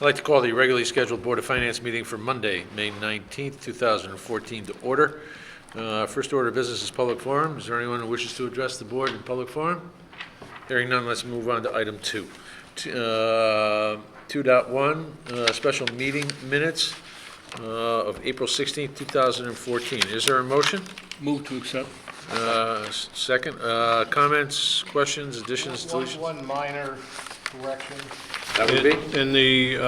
I'd like to call the regularly scheduled Board of Finance meeting for Monday, May 19th, 2014 to order. First order of business is public forum. Is there anyone who wishes to address the board in public forum? Hearing none, let's move on to item 2. 2.1, special meeting minutes of April 16th, 2014. Is there a motion? Move to accept. Second. Comments, questions, additions, deletions? One minor correction. That would be? In the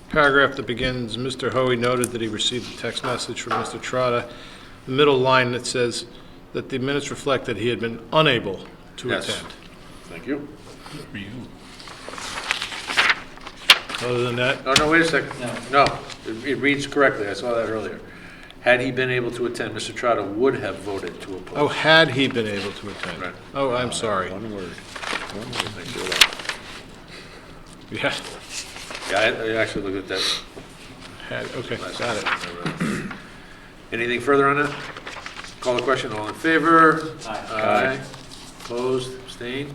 paragraph that begins, Mr. Hoey noted that he received a text message from Mr. Trotta. The middle line that says that the minutes reflect that he had been unable to Yes. attend. Thank you. For you. Other than that, Oh, no, wait a second. No, it reads correctly. I saw that earlier. Had he been able to attend, Mr. Trotta would have voted to oppose. oh, had he been able to attend? Right. Oh, I'm sorry. One word. Thank you. Yeah, Yeah, I actually looked at that. okay, last got it. night. Anything further on that? Call the question. All in favor? Aye. Opposed? Abstained?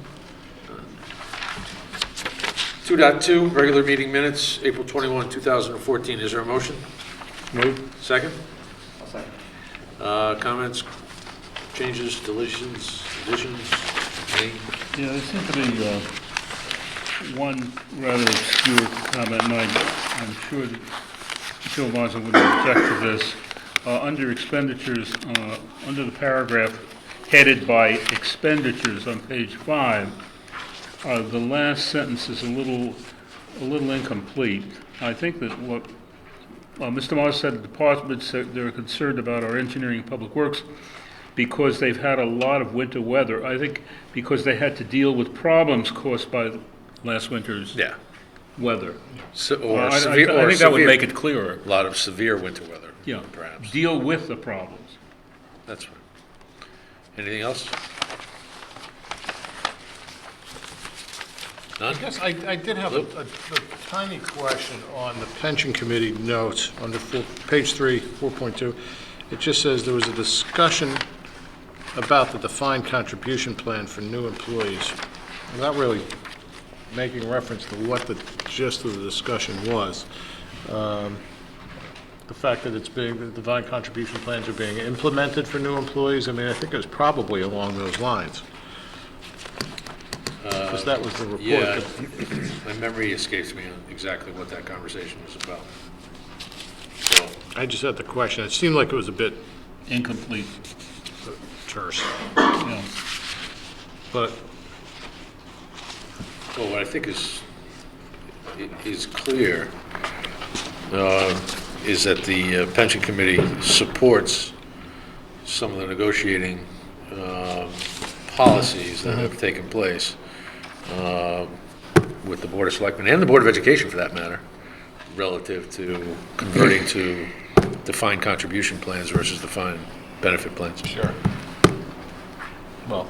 2.2, regular meeting minutes, April 21, 2014. Is there a motion? Move. Second? I'll second. Comments, changes, deletions, additions? Any? Yeah, there seems to be one rather obscure comment, and I'm sure that Joe Mazza wouldn't object to this. Under expenditures, under the paragraph headed by expenditures on page 5, the last sentence is a little incomplete. I think that what Mr. Moss said, the departments, they're concerned about our engineering and public works because they've had a lot of winter weather. I think because they had to deal with problems caused by last winter's Yeah. weather. I I think that would make it clearer. A lot of severe winter weather, Yeah, perhaps. deal with the problems. That's fine. Anything else? None? Yes, I did have a tiny question on the pension committee notes under page 3, 4.2. It just says there was a discussion about the defined contribution plan for new employees. Without really making reference to what the gist of the discussion was. The fact that the defined contribution plans are being implemented for new employees, I mean, I think it was probably along those lines. Because that was the report. Yeah, my memory escapes me on exactly what that conversation was about. So, I just had the question. It seemed like it was a bit Incomplete. terse. Yeah. But well, what I think is clear is that the pension committee supports some of the negotiating policies that have taken place with the Board of Selectmen and the Board of Education, for that matter, relative to converting to defined contribution plans versus defined benefit plans. Sure. Well,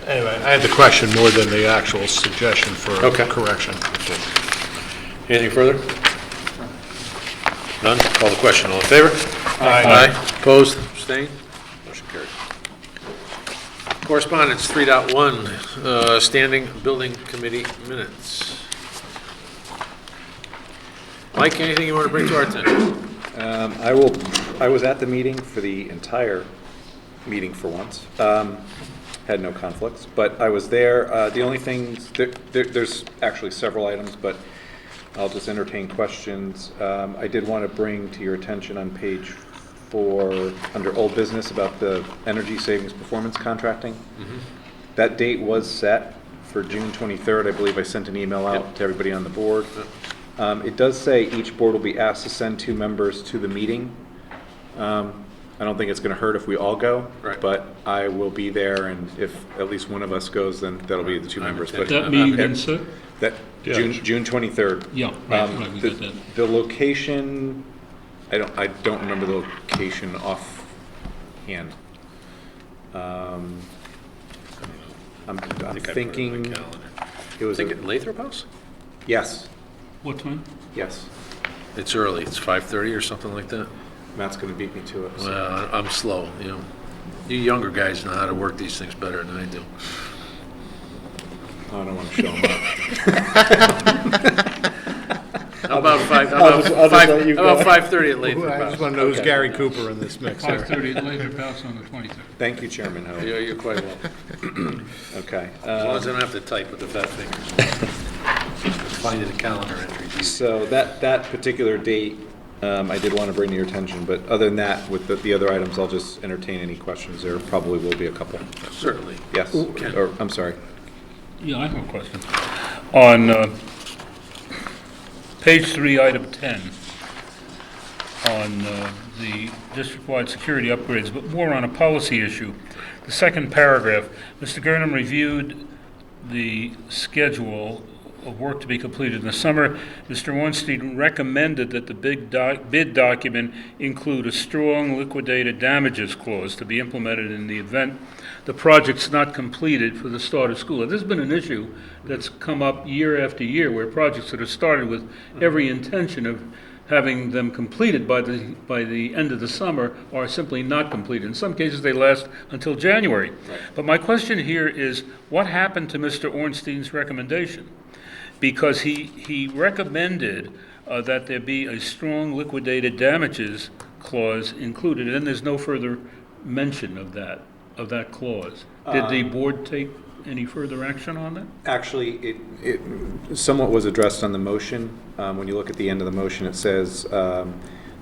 anyway, I had the question more than the actual suggestion for Okay. correction. Anything further? None? Call the question. All in favor? Aye. Opposed? Abstained? Motion carried. Correspondence 3.1, standing building committee minutes. Mike, anything you want to bring to our attention? I was at the meeting for the entire meeting for once. Had no conflicts, but I was there. The only things, there's actually several items, but I'll just entertain questions. I did want to bring to your attention on page 4, under old business, about the energy savings performance contracting. That date was set for June 23rd. I believe I sent an email out to everybody on the board. It does say each board will be asked to send 2 members to the meeting. I don't think it's going to hurt if we all go, Right. but I will be there, and if at least one of us goes, then that'll be the 2 members. But That meeting been set? that Yeah. June 23rd. Yeah, right, we got that. The location, I don't remember the location offhand. I'm I think I put it on my thinking calendar. it was Think at Lathrop House? yes, What time? yes. It's early. It's 5:30 or something like that. Matt's going to beat me to it. so. Well, I'm slow, you know. You younger guys know how to work these things better than I do. I don't want to show them up. How about I'll just let you go. 5:30 at Lathrop I just House? want to know who's Gary Cooper in this mix here. 5:30 at Lathrop House on the 23rd. Thank you, Chairman Ho. You're quite welcome. Okay. As long as I don't have to type with the fat fingers. Find it a calendar entry. So that particular date, I did want to bring to your attention, but other than that, with the other items, I'll just entertain any questions. There probably will be a couple. Certainly. Yes, Ken. or, I'm sorry. Yeah, I have a question. On page 3, item 10, on the district-wide security upgrades, but more on a policy issue. The second paragraph, Mr. Gurnham reviewed the schedule of work to be completed in the summer. Mr. Ornstein recommended that the bid document include a strong liquidated damages clause to be implemented in the event the project's not completed for the start of school. This has been an issue that's come up year after year, where projects that are started with every intention of having them completed by the end of the summer are simply not completed. In some cases, they last until January. But my question here is, what happened to Mr. Ornstein's recommendation? Because he recommended that there be a strong liquidated damages clause included, and there's no further mention of that clause. Did the board take any further action on that? Actually, it somewhat was addressed on the motion. When you look at the end of the motion, it says,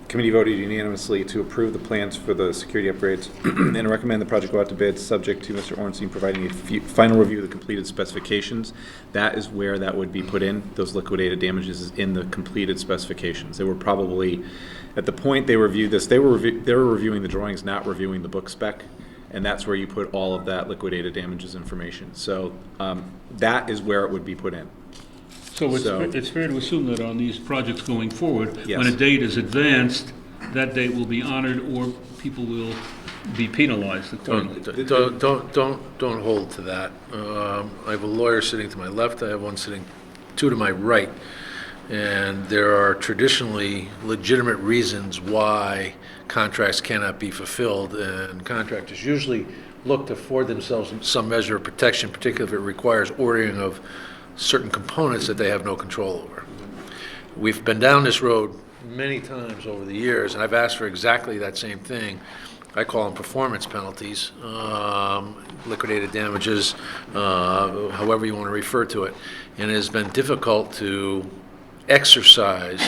committee voted unanimously to approve the plans for the security upgrades and recommend the project go out to bid, subject to Mr. Ornstein providing a final review of the completed specifications. That is where that would be put in. Those liquidated damages is in the completed specifications. They were probably, at the point they reviewed this, they were reviewing the drawings, not reviewing the book spec. And that's where you put all of that liquidated damages information. So that is where it would be put in. So it's fair to assume that on these projects going forward, Yes. when a date is advanced, that date will be honored, or people will be penalized accordingly. Don't hold to that. I have a lawyer sitting to my left, I have one sitting two to my right, and there are traditionally legitimate reasons why contracts cannot be fulfilled, and contractors usually look to afford themselves some measure of protection, particularly if it requires ordering of certain components that they have no control over. We've been down this road many times over the years, and I've asked for exactly that same thing. I call them performance penalties, liquidated damages, however you want to refer to it. And it has been difficult to exercise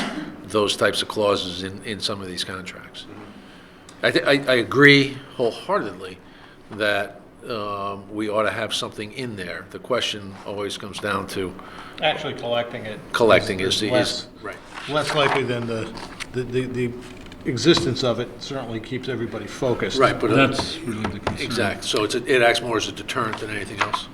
those types of clauses in some of these contracts. I agree wholeheartedly that we ought to have something in there. The question always comes down to Actually collecting it. collecting less, right. Less likely than the existence of it certainly keeps everybody focused. Right, but That's really the concern. exact. So it acts more as a deterrent than anything else.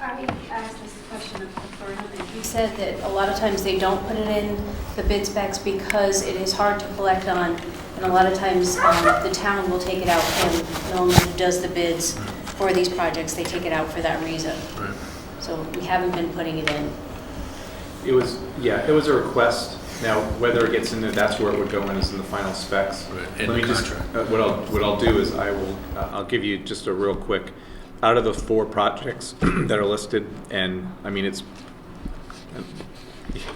I asked this question of Burnham, and he said that a lot of times they don't put it in the bid specs because it is hard to collect on, and a lot of times the town will take it out, and no one who does the bids for these projects, they take it out for that reason. Right. So we haven't been putting it in. It was a request. Now, whether it gets into, that's where it would go in, is in the final specs. Right, in Let me the just, contract. what I'll do is I'll give you just a real quick, out of the 4 projects that are listed, and I mean, you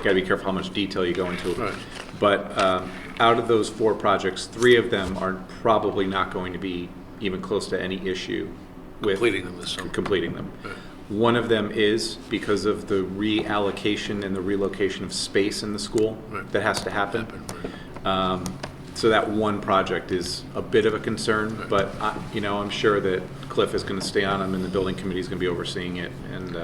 gotta be careful how much detail you go into. Right. But out of those 4 projects, 3 of them are probably not going to be even close to any issue with Completing them this summer. completing them. Right. One of them is because of the reallocation and the relocation of space in the school Right. that has to happen. Right. So that one project is a bit of a concern, Right. but I'm sure that Cliff is going to stay on them, and the building committee is going to be overseeing it, and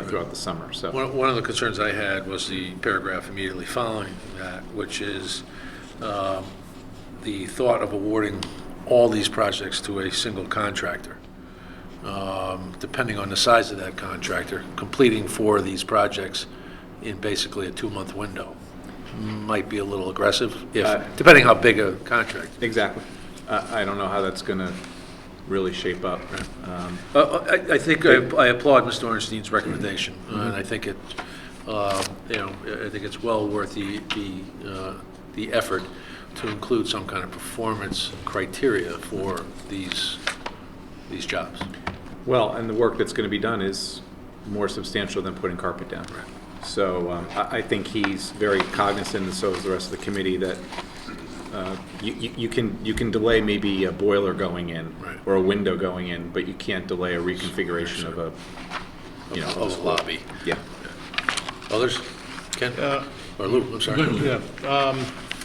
throughout the summer. So One of the concerns I had was the paragraph immediately following that, which is the thought of awarding all these projects to a single contractor. Depending on the size of that contractor, completing 4 of these projects in basically a 2-month window might be a little aggressive, depending how big a contract. exactly, I don't know how that's going to really shape up. I think I applaud Mr. Ornstein's recommendation, and I think I think it's well worth the effort to include some kind of performance criteria for these jobs. Well, and the work that's going to be done is more substantial than putting carpet down. So I think he's very cognizant, and so is the rest of the committee, that you can delay maybe a boiler going in or a window going in, but you can't delay a reconfiguration of a, you know, Of the lobby. Yeah. Others? Ken? Or Lou, I'm sorry. Yeah,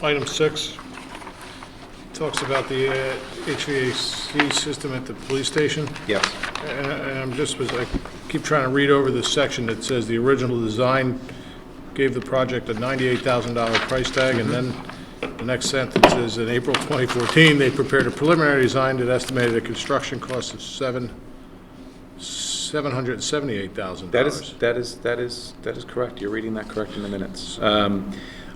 item 6 talks about the HVAC system at the police station. Yes. And I keep trying to read over this section that says the original design gave the project a $98,000 price tag, and then the next sentence is, in April 2014, they prepared a preliminary design that estimated a construction cost of $778,000. That is correct. You're reading that correct in the minutes.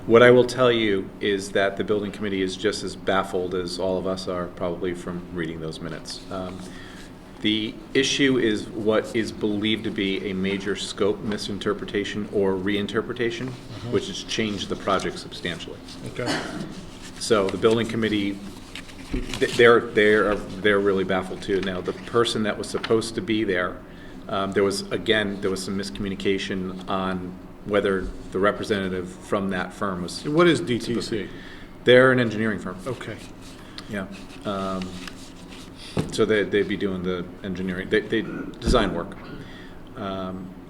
What I will tell you is that the building committee is just as baffled as all of us are, probably, from reading those minutes. The issue is what is believed to be a major scope misinterpretation or reinterpretation, which has changed the project substantially. Okay. So the building committee, they're really baffled too. Now, the person that was supposed to be there, there was some miscommunication on whether the representative from that firm was. What is DTC? They're an engineering firm. Okay. Yeah. So they'd be doing the engineering, they design work.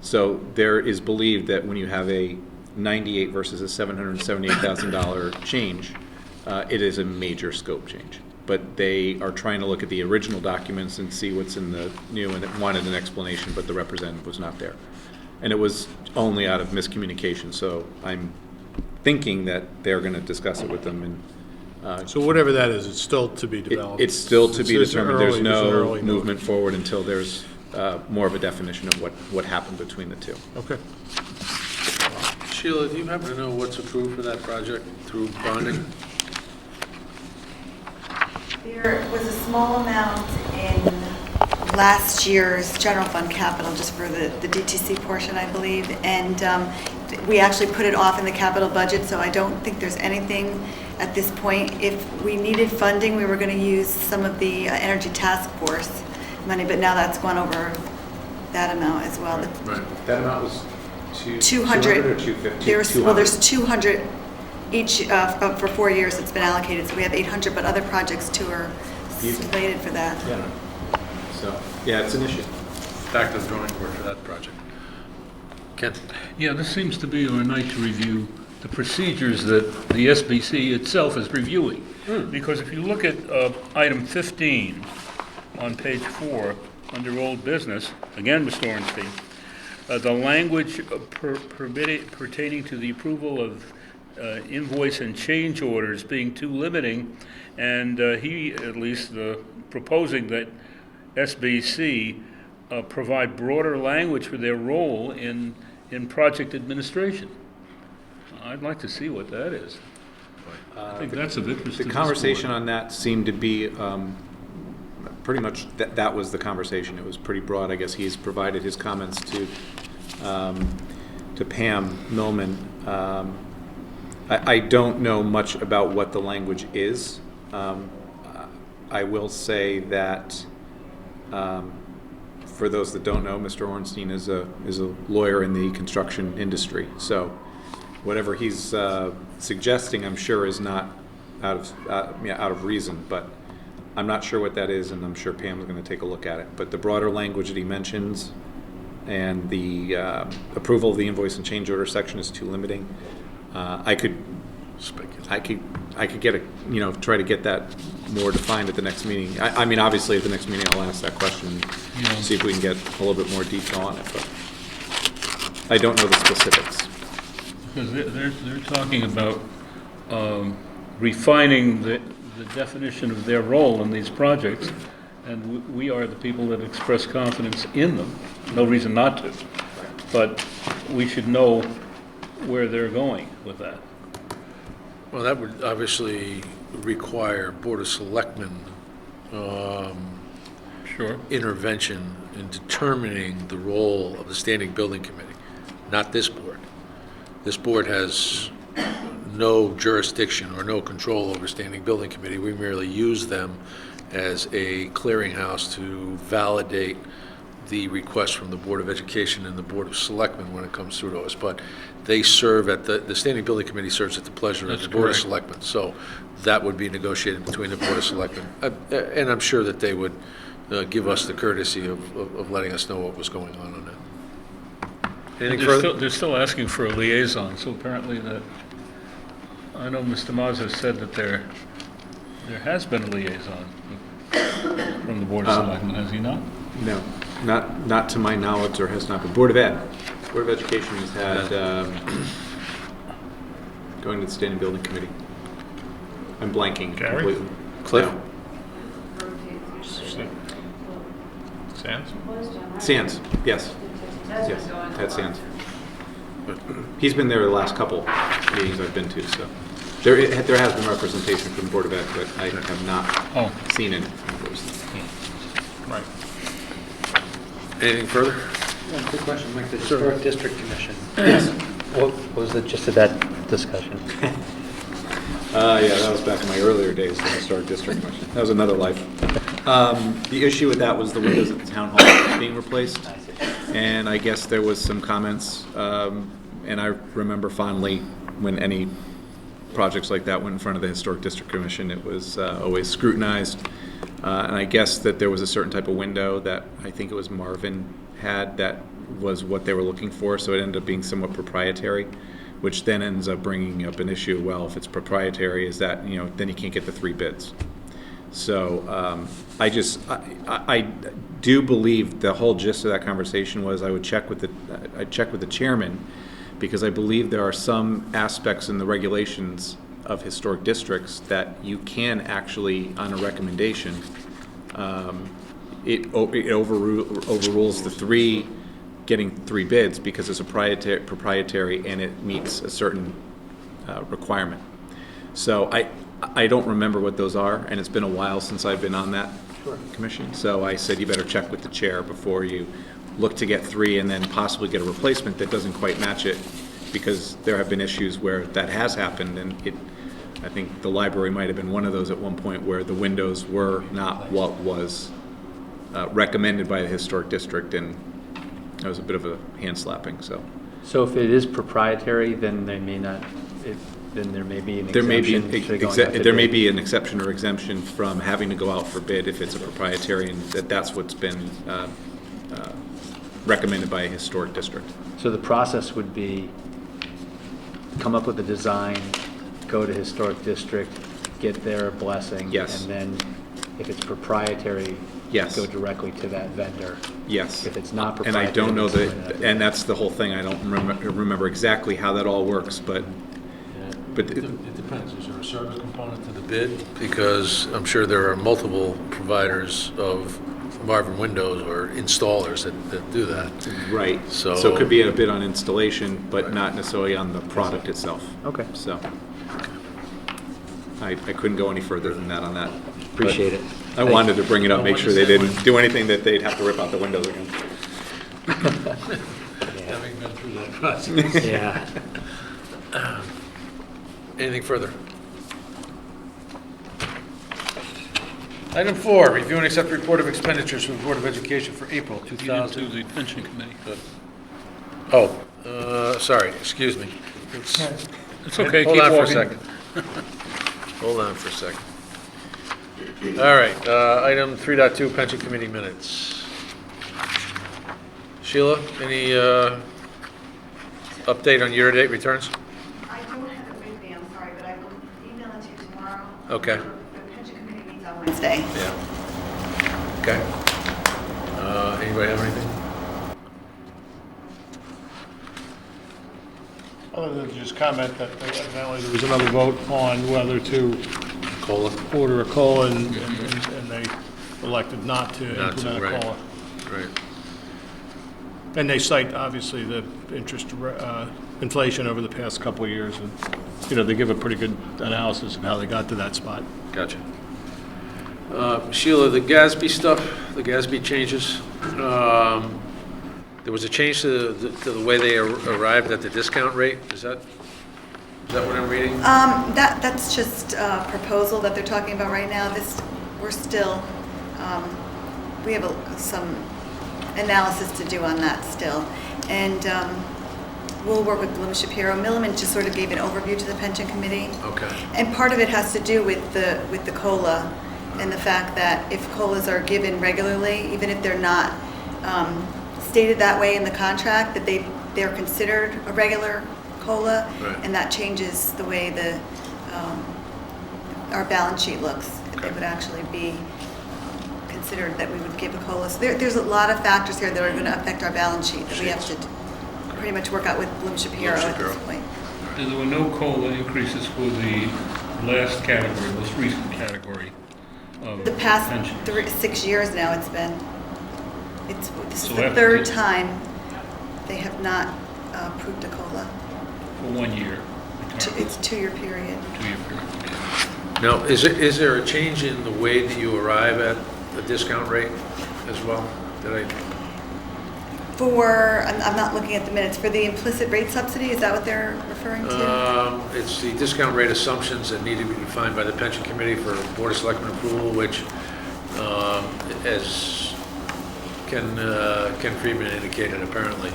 So there is believed that when you have a $98,000 versus a $778,000 change, it is a major scope change. But they are trying to look at the original documents and see what's in the new, and it wanted an explanation, but the representative was not there. And it was only out of miscommunication, so I'm thinking that they're going to discuss it with them. And So whatever that is, it's still to be developed. it's still to be It's determined. There's early- it's no early note. movement forward until there's more of a definition of what happened between the two. Okay. Sheila, do you happen to know what's approved for that project through bonding? There was a small amount in last year's general fund capital, just for the DTC portion, I believe, and we actually put it off in the capital budget, so I don't think there's anything at this point. If we needed funding, we were going to use some of the Energy Task Force money, but now that's gone over that amount as well. Right. That amount was 200 or 250? There's 200 each for 4 years it's been allocated, so we have 800, but other projects too are slated for that. Yeah. So, yeah, it's an issue. Back to the drawing board for that project. Ken? Yeah, this seems to be a night to review the procedures that the SBC itself is reviewing. Because if you look at item 15 on page 4, under old business, again, Mr. Ornstein, the language pertaining to the approval of invoice and change orders being too limiting, and he, at least, proposing that SBC provide broader language for their role in project administration. I'd like to see what that is. I think that's of interest to The this conversation board. on that seemed to be pretty much, that was the conversation. It was pretty broad. I guess he's provided his comments to Pam Millman. I don't know much about what the language is. I will say that, for those that don't know, Mr. Ornstein is a lawyer in the construction industry. So whatever he's suggesting, I'm sure, is not out of reason. But I'm not sure what that is, and I'm sure Pam's going to take a look at it. But the broader language that he mentions and the approval of the invoice and change order section is too limiting. I could get try to get that more defined at the next meeting. I mean, obviously, at the next meeting, I'll ask that question, and see if we can get a little bit more detail on it, but I don't know the specifics. Because they're talking about refining the definition of their role in these projects, and we are the people that express confidence in them. No reason not to, but we should know where they're going with that. Well, that would obviously require Board of Selectmen Sure. intervention in determining the role of the Standing Building Committee, not this board. This board has no jurisdiction or no control over Standing Building Committee. We merely use them as a clearinghouse to validate the request from the Board of Education and the Board of Selectmen when it comes through to us, but they serve at the Standing Building Committee serves at the pleasure of That's the Board of correct. Selectmen. So that would be negotiated between the Board of Selectmen. And I'm sure that they would give us the courtesy of letting us know what was going on that. Anything further? They're still asking for a liaison, so apparently that, I know Mr. Mazza said that there has been a liaison from the Board of Selectmen, has he not? No, not to my knowledge, there has not been. Board of Education has had, going to the Standing Building Committee. I'm blanking Gary? completely. Cliff? No. Sands? Sands, yes. Yes, Ted Sands. He's been there the last couple meetings I've been to, so. There has been representation from the Board of Ed, but I have not seen it. Right. Anything further? One quick question, Mike, the Historic District Commission. Yes. What was the gist of that discussion? Yeah, that was back in my earlier days, the Historic District Commission. That was another life. The issue with that was the windows at the town hall being replaced. And I guess there was some comments, and I remember fondly when any projects like that went in front of the Historic District Commission, it was always scrutinized. And I guess that there was a certain type of window that I think it was Marvin had that was what they were looking for, so it ended up being somewhat proprietary, which then ends up bringing up an issue. Well, if it's proprietary, is that, then you can't get the 3 bids. So I do believe the whole gist of that conversation was I'd check with the chairman, because I believe there are some aspects in the regulations of historic districts that you can actually, on a recommendation, it overrules the getting 3 bids because it's a proprietary and it meets a certain requirement. So I don't remember what those are, and it's been a while since I've been on that commission. So I said you better check with the chair before you look to get 3 and then possibly get a replacement that doesn't quite match it, because there have been issues where that has happened, and I think the library might have been one of those at one point where the windows were not what was recommended by the historic district, and that was a bit of a hand slapping. So if it is proprietary, then they may not, then there may be an There may be exemption. there may be an exception or exemption from having to go out for bid if it's a proprietary, and that's what's been recommended by a historic district. So the process would be come up with a design, go to historic district, get their blessing. Yes. And then if it's proprietary, Yes. go directly to that vendor. Yes. If it's not And I proprietary. don't know then it's that, and that's the whole thing. I don't remember exactly how that all works, but It depends. Is there a service component to the bid? Because I'm sure there are multiple providers of Marvin windows or installers that do that. right. So- So it could be a bit on installation, but not necessarily on the product itself. Okay. So I couldn't go any further than that on that. Appreciate it. I wanted to bring it up, make sure they didn't do anything that they'd have to rip out the windows again. Having been through that process. Yeah. Anything further? Item 4, review and accept report of expenditures from the Board of Education for April You didn't 2000. do the pension committee. Sorry, excuse me. It's- It's okay, Hold keep on for a walking. second. Hold on for a second. All right, item 3.2, pension committee minutes. Sheila, any update on year-to-date returns? I don't have it with me, I'm sorry, but I will email it to you tomorrow. Okay. The pension committee meets on Wednesday. Yeah. Okay. Anybody have anything? Other than just comment that evidently there was another vote on whether to COLA? order a COLA, and they elected not to Not to, implement a right. COLA. Right. And they cite, obviously, the interest, inflation over the past couple of years, and, they give a pretty good analysis of how they got to that spot. Gotcha. Sheila, the GASB stuff, the GASB changes, there was a change to the way they arrived at the discount rate. Is that what I'm reading? That's just a proposal that they're talking about right now. We're still, we have some analysis to do on that still. And we'll work with Bloom Shapiro. Milliman just sort of gave an overview to the pension committee. Okay. And part of it has to do with the COLA and the fact that if COLAs are given regularly, even if they're not stated that way in the contract, that they're considered a regular COLA, Right. and that changes the way our balance sheet looks. Okay. It would actually be considered that we would give a COLA. So there's a lot of factors here that are going to affect our balance sheet that we have to pretty much work out with Bloom Shapiro at this point. There were no COLA increases for the last category, most recent category of The past pensions. 6 years now it's been. This is So the after third the- time they have not approved a COLA. For 1 year. It's a 2-year period. 2-year period. Now, is there a change in the way that you arrive at the discount rate as well? I'm not looking at the minutes, for the implicit rate subsidy, is that what they're referring to? It's the discount rate assumptions that need to be defined by the pension committee for Board of Selectmen approval, which, as Ken Friedman indicated apparently,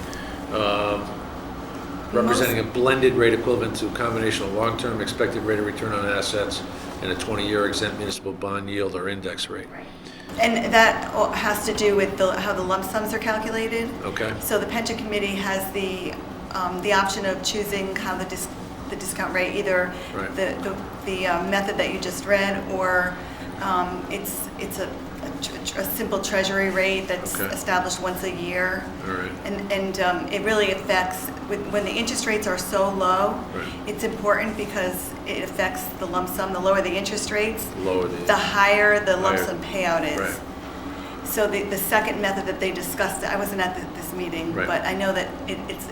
representing a blended rate equivalent to a combination of long-term expected rate of return on assets and a 20-year exempt municipal bond yield or index rate. And that has to do with how the lump sums are calculated. Okay. So the pension committee has the option of choosing how the discount rate, either Right. the method that you just read, or it's a simple treasury rate that's Okay. established once a year. All right. And it really affects, when the interest rates are so low, Right. it's important because it affects the lump sum. The lower the interest rates, Lower the higher the lump Higher. sum payout is. Right. So the second method that they discussed, I wasn't at this meeting, Right. but I know that it's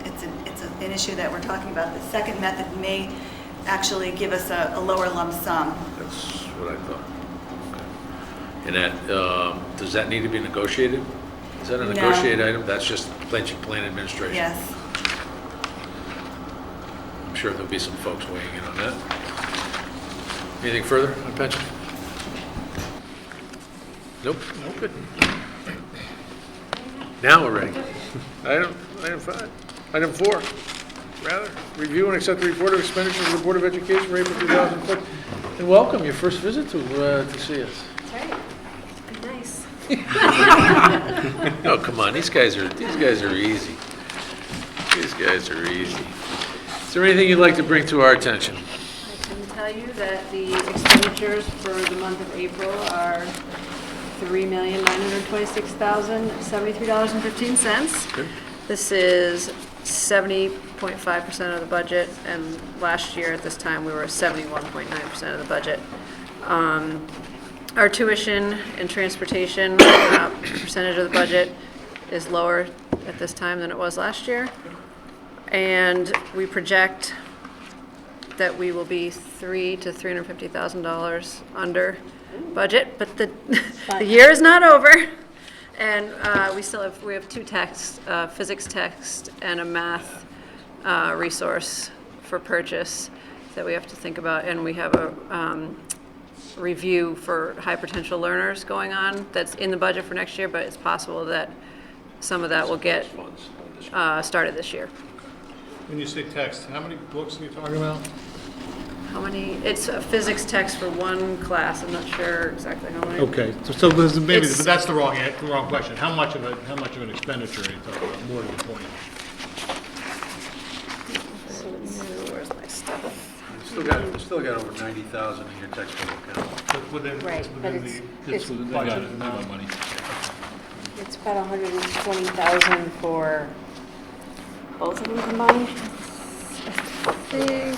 an issue that we're talking about. The second method may actually give us a lower lump sum. That's what I thought. Okay. And that, does that need to be negotiated? Is that a No. negotiated item? That's just pension plan administration? Yes. I'm sure there'll be some folks weighing in on that. Anything further on pension? Nope. Nope. Good. Now we're ready. Item 5. Item 4, rather. Review and accept the report of expenditures of the Board of Education for April 2014. And welcome, your first visit to see us. That's right. Nice. Oh, come on, these guys are easy. These guys are easy. Is there anything you'd like to bring to our attention? I can tell you that the expenditures for the month of April are $3,926,073.15. Good. This is 70.5% of the budget, and last year at this time, we were 71.9% of the budget. Our tuition and transportation percentage of the budget is lower at this time than it was last year. And we project that we will be $300,000 to $350,000 under budget, but the year is not over. And we have 2 texts, physics text and a math resource for purchase that we have to think about. And we have a review for high potential learners going on that's in the budget for next year, but it's possible that some of that will get started this year. When you say text, how many books are you talking about? How many? It's a physics text for one class. I'm not sure exactly how many. Okay, so maybe, It's- but that's the wrong question. How much of an expenditure are you talking about, more to the point? Where's my stuff? Still got over 90,000 in your textbook account. Right, but it's They got it, they got money. it's about 120,000 for both of them combined. I think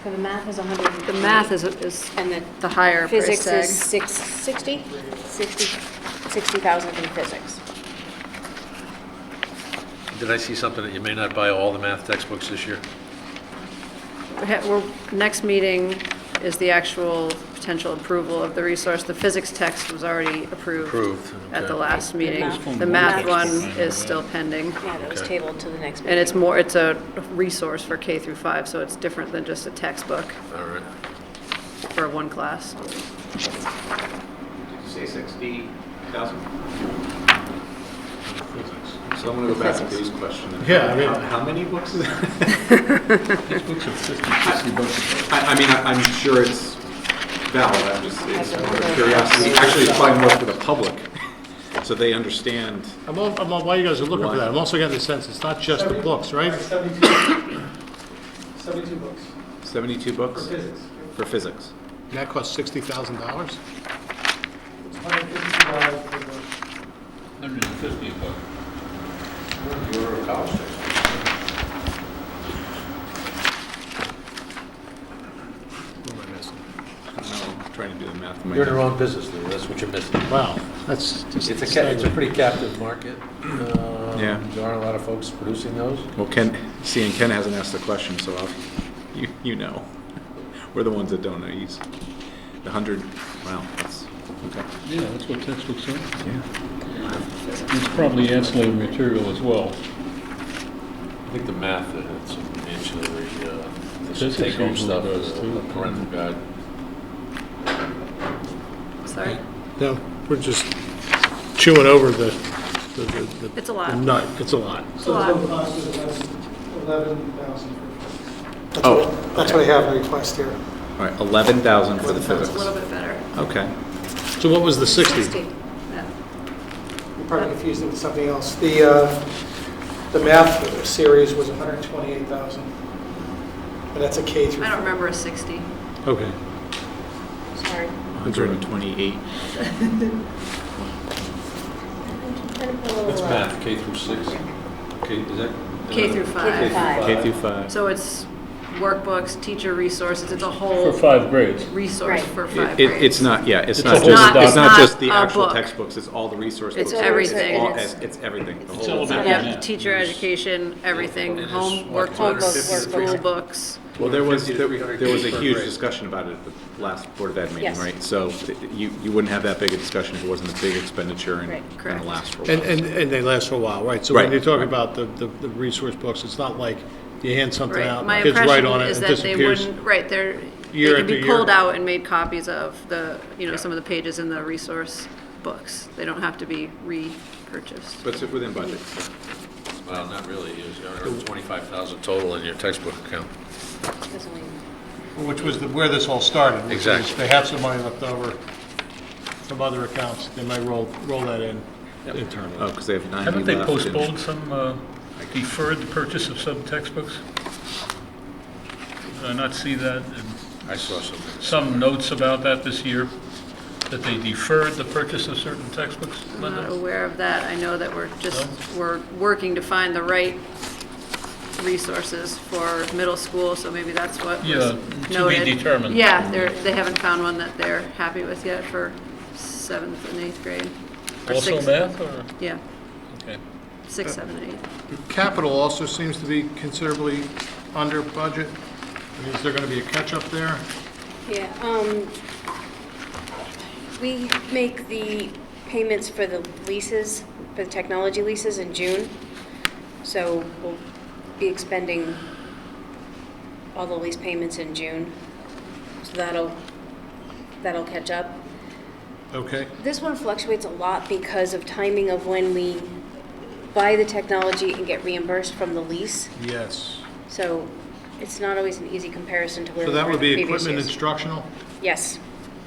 For the math is 100. the math is And the higher price physics tag. is 60,000 in physics. Did I see something that you may not buy all the math textbooks this year? Next meeting is the actual potential approval of the resource. The physics text was already approved at the okay. last meeting. math- The math one textbook. is still pending. Yeah, that was Okay. tabled to the next And meeting. it's a resource for K through 5, so it's different than just a textbook All right. for one class. Say 60,000? So I'm gonna go back to Dave's question. Yeah, I mean- How many books is that? These books are 50 bucks. I mean, I'm sure it's valid, I'm just, it's more curiosity. Actually, it's probably more for the public, so they understand. While you guys are looking for that, I'm also getting the sense it's not just the books, right? 72 books 72 books? for physics. For physics. And that costs $60,000? It's $155 for the 150 bucks. You're a college student. What am I missing? I'm trying to do the math in my You're in the head. wrong business, Lou, that's what you're missing. Wow, that's just... It's a pretty captive market. Yeah. There aren't a lot of folks producing those. Well, Ken hasn't asked the question, so you know. We're the ones that don't know. He's the 100, wow, that's, okay. Yeah, that's what textbooks are. Yeah. It's probably ancillary material as well. I think the math had some ancillary, some Physics take-home usually stuff, does, too. a parental guide. Sorry? No, we're just chewing over the It's a lot. the nut. It's a lot. It's a lot. total cost is $11,000 for physics. Oh, That's what I have in request here. All right, 11,000 for the It's a physics. little bit better. Okay. So what was the 60? 60, yeah. You probably confused it with something else. The math series was $128,000. And that's a K through. I don't remember a 60. Okay. Sorry. 128. That's math, K through 6. K, is that? K through 5. K through 5. So it's workbooks, teacher resources, it's a whole For 5 grades. resource for 5 It's grades. not, yeah, it's It's not a whole just, doc- it's not not just the a actual book. textbooks, it's all the resource It's books. everything. All- It's everything, the whole. elementary. Yep, Yeah. teacher education, everything, And home it's what, workbooks, 253? school books. Well, there was 250 to a 300 huge per grade. discussion about it at the last Board of Ed meeting, Yes. right? So you wouldn't have that big a discussion if it wasn't a big expenditure and Right. going Correct. to last for a while. And they last for a while, right? So when Right, you're talking right. about the resource books, it's not like you hand something Right, out, my kids write impression on it, is it that they disappears. wouldn't, right, they Year could be after year. pulled out and made copies of the, some of the pages in the resource books. They don't have to be repurchased. But it's within budget. Well, not really, there's 25,000 total in your textbook account. Which was where this all started. which is Exactly. They have some money left over from other accounts, they might roll that in internally. Oh, because they have 90 Haven't they left. postponed some, deferred the purchase of some textbooks? Did I not see that? And I saw something. some notes about that this year, that they deferred the purchase of certain textbooks? I'm not Linda? aware of that. I know that we're working to find the right resources for middle school, so maybe that's what was Yeah, to be noted. determined. Yeah, they haven't found one that they're happy with yet for 7th and 8th grade. Or Also 6th. math, or, Yeah, okay. 6, 7, and 8. Capital also seems to be considerably under budget. I mean, is there going to be a catch-up there? Yeah, we make the payments for the leases, for the technology leases in June. So we'll be expending all the lease payments in June. So that'll catch up. Okay. This one fluctuates a lot because of timing of when we buy the technology and get reimbursed from the lease. Yes. So it's not always an easy comparison to where So we were that in would be previous equipment years. instructional? Yes.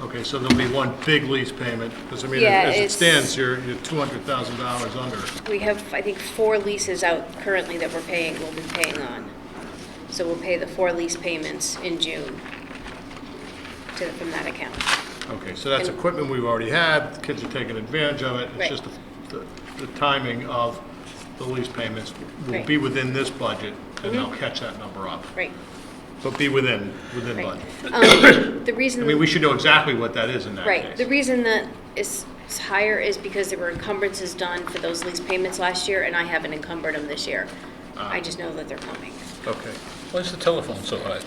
Okay, so there'll be one big lease payment, because I mean, Yeah, as it it's- stands, you're $200,000 under. We have, I think, 4 leases out currently that we'll be paying on. So we'll pay the 4 lease payments in June from that account. Okay, so that's And- equipment we've already had, the kids are taking advantage of it. It's Right. just the timing of the lease payments will Right. be within this budget, and they'll catch that number up. Right, But be within right. budget. The reason. I mean, we should know exactly what that is in that case. Right, the reason that it's higher is because there were encumbrances done for those lease payments last year, and I haven't encumbered them this year. I just know that they're coming. Okay. Why is the telephone so high?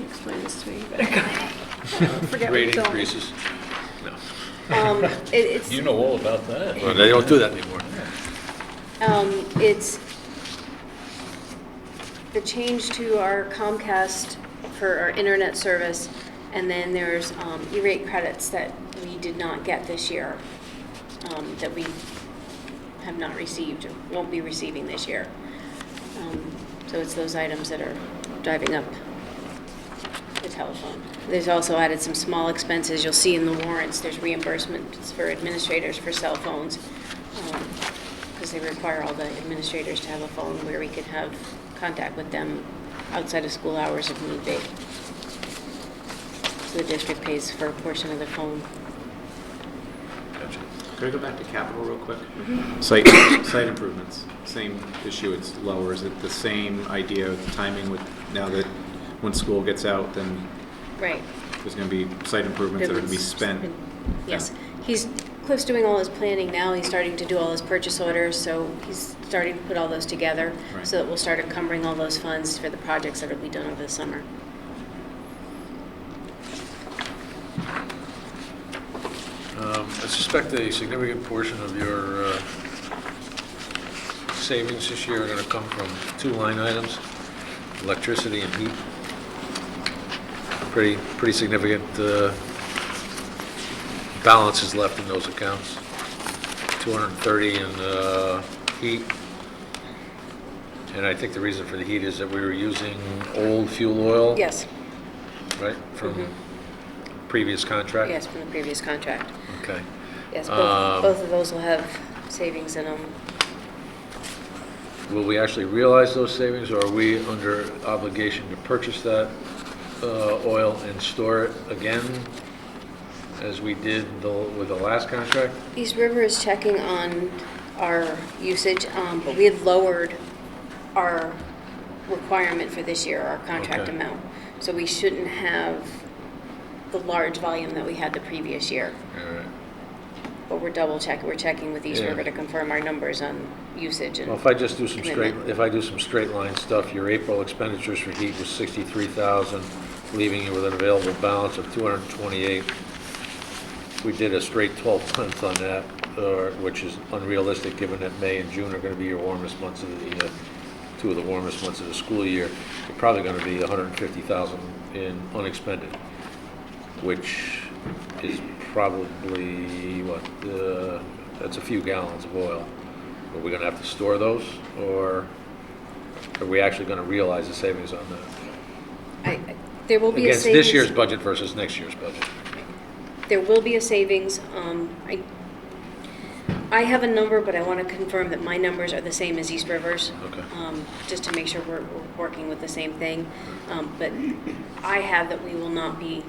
Explain this to me, you better go. Forget what you Rate told me. increases. No. It's, You know all about that. Well, they don't do that anymore. it's the change to our Comcast for our internet service, and then there's E-rate credits that we did not get this year, that we have not received, or won't be receiving this year. So it's those items that are driving up the telephone. There's also added some small expenses. You'll see in the warrants, there's reimbursements for administrators for cell phones, because they require all the administrators to have a phone where we could have contact with them outside of school hours if need be. So the district pays for a portion of the phone. Gotcha. Could I go back to capital real quick? Mm-hmm. Site improvements, same issue, it's lower. Is it the same idea of the timing with, now that when school gets out, then Right. there's going to be site improvements that are going to be spent? Yes. Cliff's doing all his planning now. He's starting to do all his purchase orders, so he's starting to put all those together Right. so that we'll start encumbering all those funds for the projects that will be done over the summer. I suspect a significant portion of your savings this year are going to come from two line items, electricity and heat. Pretty significant balances left in those accounts. 230 in heat. And I think the reason for the heat is that we were using old fuel oil. Yes. Right, from previous contract? Yes, from the previous contract. Okay. Yes, both of those will have savings in them. Will we actually realize those savings, or are we under obligation to purchase that oil and store it again, as we did with the last contract? East River is checking on our usage, but we had lowered our requirement for this year, our contract Okay. amount. So we shouldn't have the large volume that we had the previous year. All right. But we're double checking, we're checking with East Yeah. River to confirm our numbers on usage and. Well, if I just do some commitment. if I do some straight line stuff, your April expenditures for heat was 63,000, leaving you with an available balance of 228. We did a straight 12 months on that, which is unrealistic given that May and June are going to be your warmest months of the, two of the warmest months of the school year. You're probably going to be 150,000 in unexpended, which is probably, that's a few gallons of oil. Are we going to have to store those, or are we actually going to realize the savings on that? There will be a Against savings. this year's budget versus next year's budget? There will be a savings. I have a number, but I want to confirm that my numbers are the same as East River's. Okay. Just to make sure we're working with the same thing. But I have that we will not be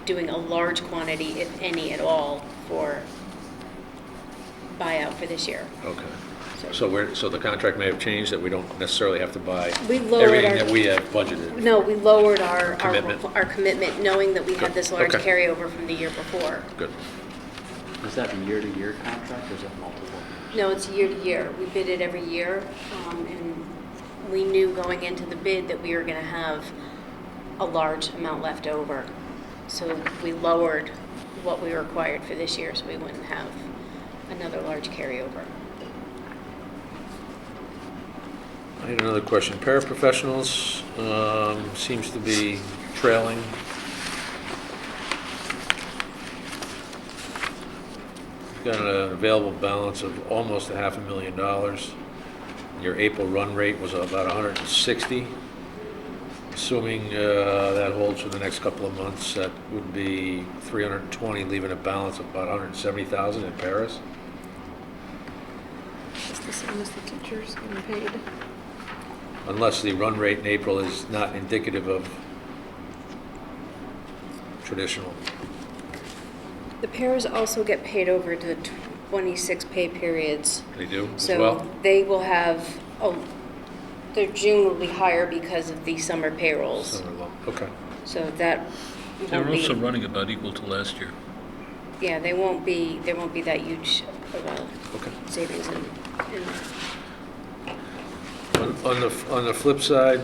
doing a large quantity, if any at all, for buyout for this year. Okay. So the contract may have changed, that we don't necessarily have to buy We lowered everything our- that we have budgeted? No, we lowered our Commitment. our commitment, knowing that we had this large Okay. carryover from the year before. Good. Is that a year-to-year contract or is that multiple? No, it's year to year. We bid it every year, and we knew going into the bid that we were going to have a large amount left over. So we lowered what we required for this year, so we wouldn't have another large carryover. I had another question. Paraprofessionals seems to be trailing. Got an available balance of almost $500,000. Your April run rate was about 160. Assuming that holds for the next couple of months, that would be 320, leaving a balance of about 170,000 in Paris. It's the same as the teachers getting paid. Unless the run rate in April is not indicative of traditional. The pairs also get paid over the 26 pay periods. They do as So well? they will have, their June will be higher because of the summer payrolls. Summer low. Okay. So that They're won't also be, running about equal to last year. yeah, there won't be that huge of a Okay. savings in On the flip side,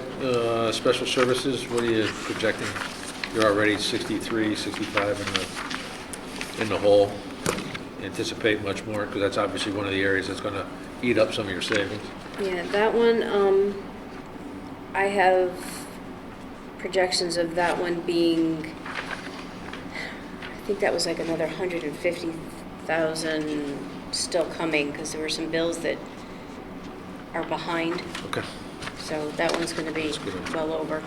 special services, what are you projecting? You're already 63, 65 in the hole. Anticipate much more, because that's obviously one of the areas that's going to eat up some of your savings. Yeah, that one, I have projections of that one being, I think that was like another 150,000 still coming, because there were some bills that are behind, Okay. so that one's going to be well over.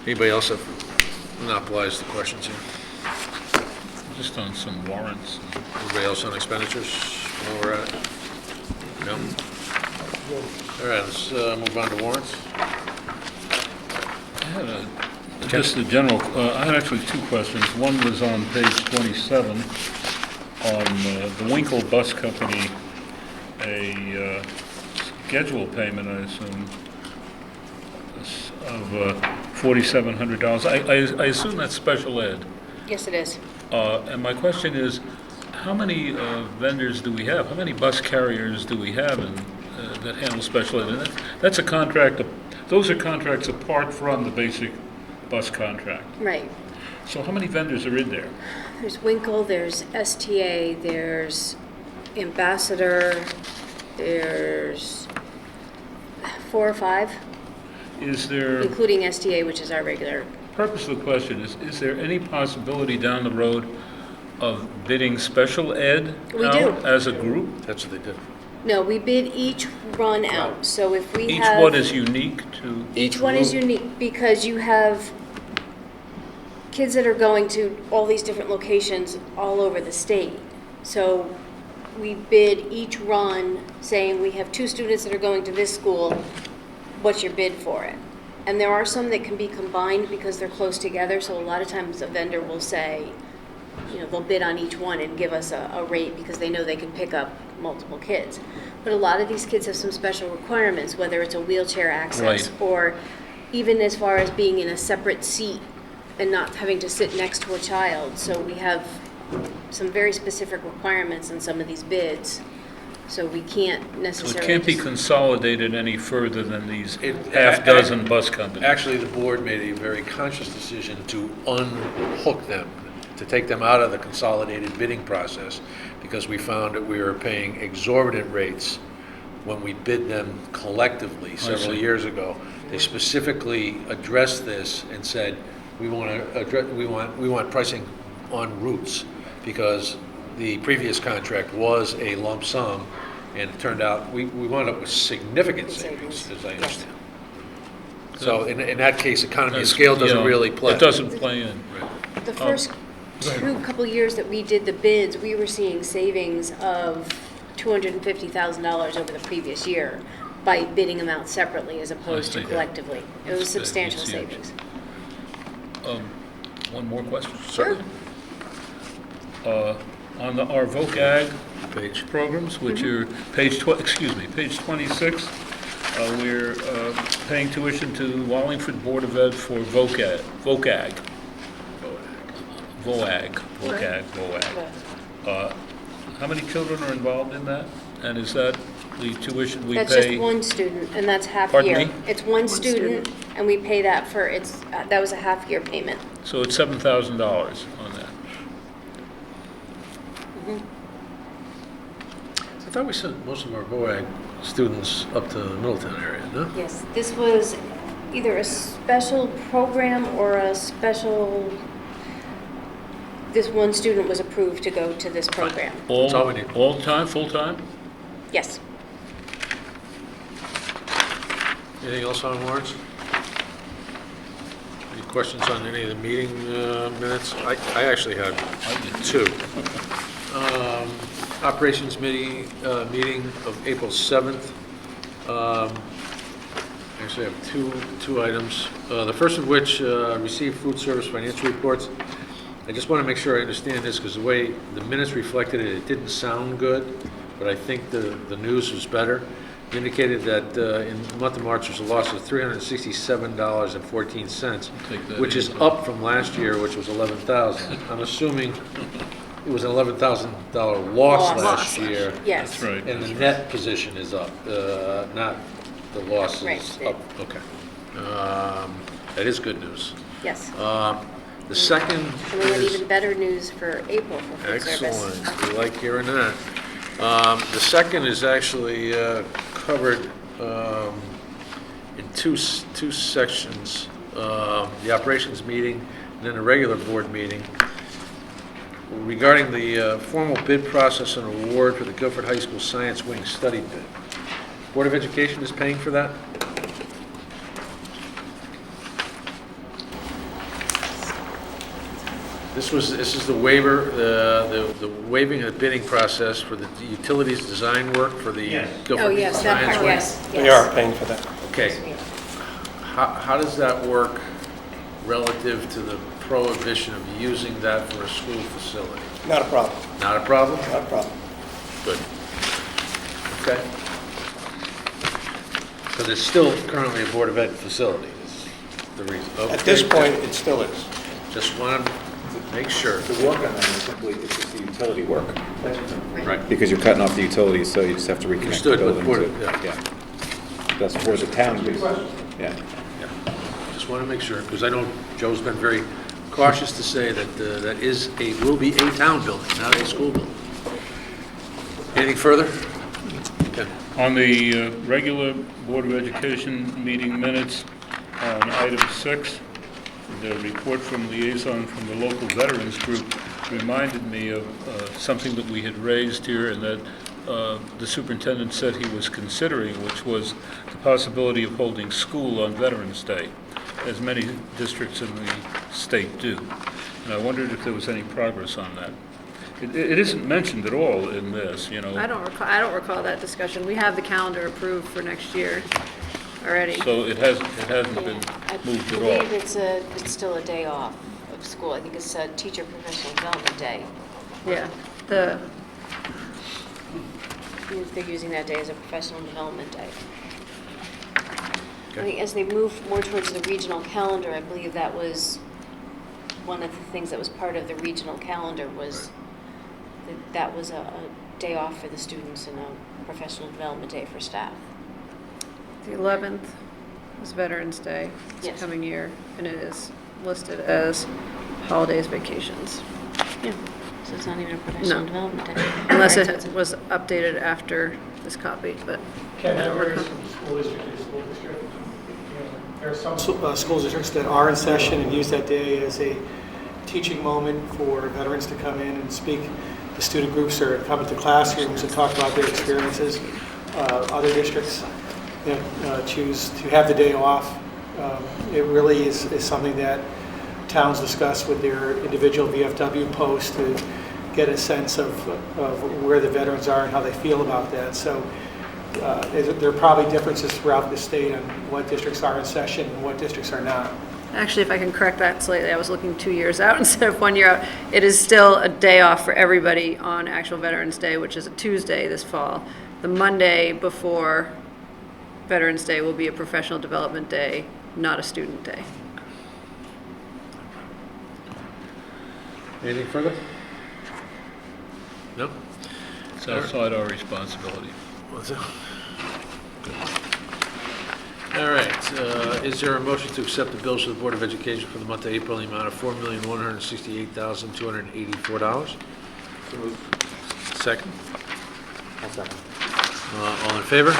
Anybody else have monopolized the questions here? Just on some warrants. Anybody else on expenditures while we're at it? No? All right, let's move on to warrants. I had just the general, I had actually two questions. One was on page 27, on the Winkle Bus Company, a schedule payment, I assume, of $4,700. I assume that's special ed. Yes, it is. And my question is, how many vendors do we have? How many bus carriers do we have that handle special ed? And that's a contract, those are contracts apart from the basic bus contract. Right. So how many vendors are in there? There's Winkle, there's STA, there's Ambassador, there's 4 or 5, Is there, including STA, which is our regular. purpose of the question is there any possibility down the road of bidding special ed We out do. as a group? That's what they did. No, we bid each run out, so if we Each have. one is unique to Each one is group? unique because you have kids that are going to all these different locations all over the state. So we bid each run saying we have 2 students that are going to this school, what's your bid for it? And there are some that can be combined because they're close together, so a lot of times a vendor will say, you know, they'll bid on each one and give us a rate because they know they can pick up multiple kids. But a lot of these kids have some special requirements, whether it's a wheelchair access Right. or even as far as being in a separate seat and not having to sit next to a child. So we have some very specific requirements in some of these bids. So we can't So necessarily. it can't be just- consolidated any further than these It- half dozen bus companies? Actually, the board made a very conscious decision to unhook them, to take them out of the consolidated bidding process, because we found that we were paying exorbitant rates when we bid them collectively several see. years ago. They specifically addressed this and said, we want pricing on routes, because the previous contract was a lump sum, and it turned out, we wound up with significant savings, as I understand. So in that case, economy of scale doesn't Yeah, really play. It doesn't play in. The first couple years that we did the bids, we were seeing savings of $250,000 over the previous year by bidding them out separately as opposed to see. collectively. It was It's big, substantial it's huge. savings. One more question? Sure. On our VOCAG Page. programs, which are page 26, we're paying tuition to Wallingford Board of Ed for VOCAG. How many children are involved in that? And is that the tuition we pay? That's just one student, and that's half Pardon year. me? It's one student, and we pay that for, that was a half-year payment. So it's $7,000 on that. I thought we sent most of our VOAG students up to the Middletown area, no? Yes, this was either a special program or a special, this one student was approved to go to this program. That's all we need. All time, full-time? Yes. Anything else on warrants? Any questions on any of the meeting minutes? I actually had two. Operations meeting of April 7th. Actually, I have two items. The first of which, received food service financial reports. I just want to make sure I understand this, because the way the minutes reflected it, it didn't sound good, but I think the news was better. It indicated that in the month of March, there's a loss of $367.14, Take that which is in. up from last year, which was $11,000. I'm assuming it was an $11,000 loss last year. Yes. That's right. And the net position is up, not the loss Right. is up. Okay. That is good news. Yes. The second And we have is... even better news for April for food service. Excellent. We like hearing that. The second is actually covered in two sections. The operations meeting and then a regular board meeting. regarding the formal bid process and award for the Guilford High School Science Wing study bid. Board of Education is paying for that? This is the waiver, the waiving of the bidding process for the utilities design work for the Guilford Oh, yes, that Science part, Wing? yes. We are paying for that. Okay. How does that work relative to the prohibition of using that for a school facility? Not a problem, Not a problem? not a problem. Good. Okay. Because it's still currently a Board of Ed facility, is the reason. At this Okay. point, it still is. Just want to make sure. The work on that is simply, it's just the utility work. Right. Because you're cutting off the utilities, so you just have to reconnect the Understood, but building Board to, of- yeah. That's for the town. Yeah. Yeah. Just want to make sure, because I know Joe's been very cautious to say that that will be a town building, not a school building. Anything further? Okay. On the regular Board of Education meeting minutes, on item 6, the report from liaison from the local veterans group reminded me of something that we had raised here and that the superintendent said he was considering, which was the possibility of holding school on Veterans Day, as many districts in the state do. And I wondered if there was any progress on that. It isn't mentioned at all in this, you know. I don't recall that discussion. We have the calendar approved for next year already. So it hasn't been moved at I all. believe it's still a day off of school. I think it's a teacher professional development day. Yeah, They're using that day as a professional development day. I think as they move more towards the regional calendar, I believe that was one of the things that was part of the regional calendar was that was a day off for the students and a professional development day for staff. the 11th is Veterans Day this Yes. coming year, and it is listed as holidays, vacations. Yeah, so it's not even a professional No. development day. Unless Right, so it was updated after this copy, but Ken, I that don't varies recall. from school district to school district. There are some school districts that are in session and use that day as a teaching moment for veterans to come in and speak to student groups or come into classrooms and talk about their experiences. Other districts choose to have the day off. It really is something that towns discuss with their individual VFW posts to get a sense of where the veterans are and how they feel about that. So there are probably differences throughout the state on what districts are in session and what districts are not. Actually, if I can correct that slightly, I was looking 2 years out instead of 1 year out. It is still a day off for everybody on actual Veterans Day, which is a Tuesday this fall. The Monday before Veterans Day will be a professional development day, not a student day. Anything further? No? It's outside our responsibility. What's that? All right, is there a motion to accept the bills for the Board of Education for the month of April in the amount of $4,168,284? Second? I'll second. All in favor?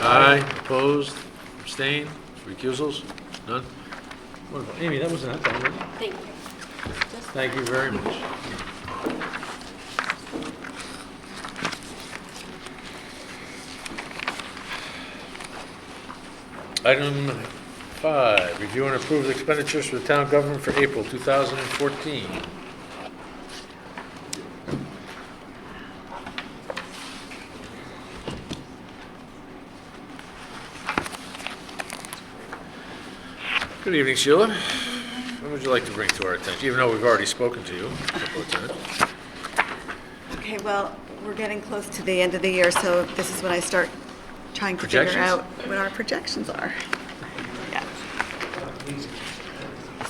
Aye. Opposed? Abstained? Recusals? None? Wonderful. Amy, that wasn't that bad, was it? Thank you. Thank you very much. Item 5, review and approve the expenditures for the town government for April 2014. Good evening, Sheila. What would you like to bring to our attention, even though we've already spoken to you a couple of times? Okay, well, we're getting close to the end of the year, so this is when I start trying to figure Projections? out what our projections are. Yeah.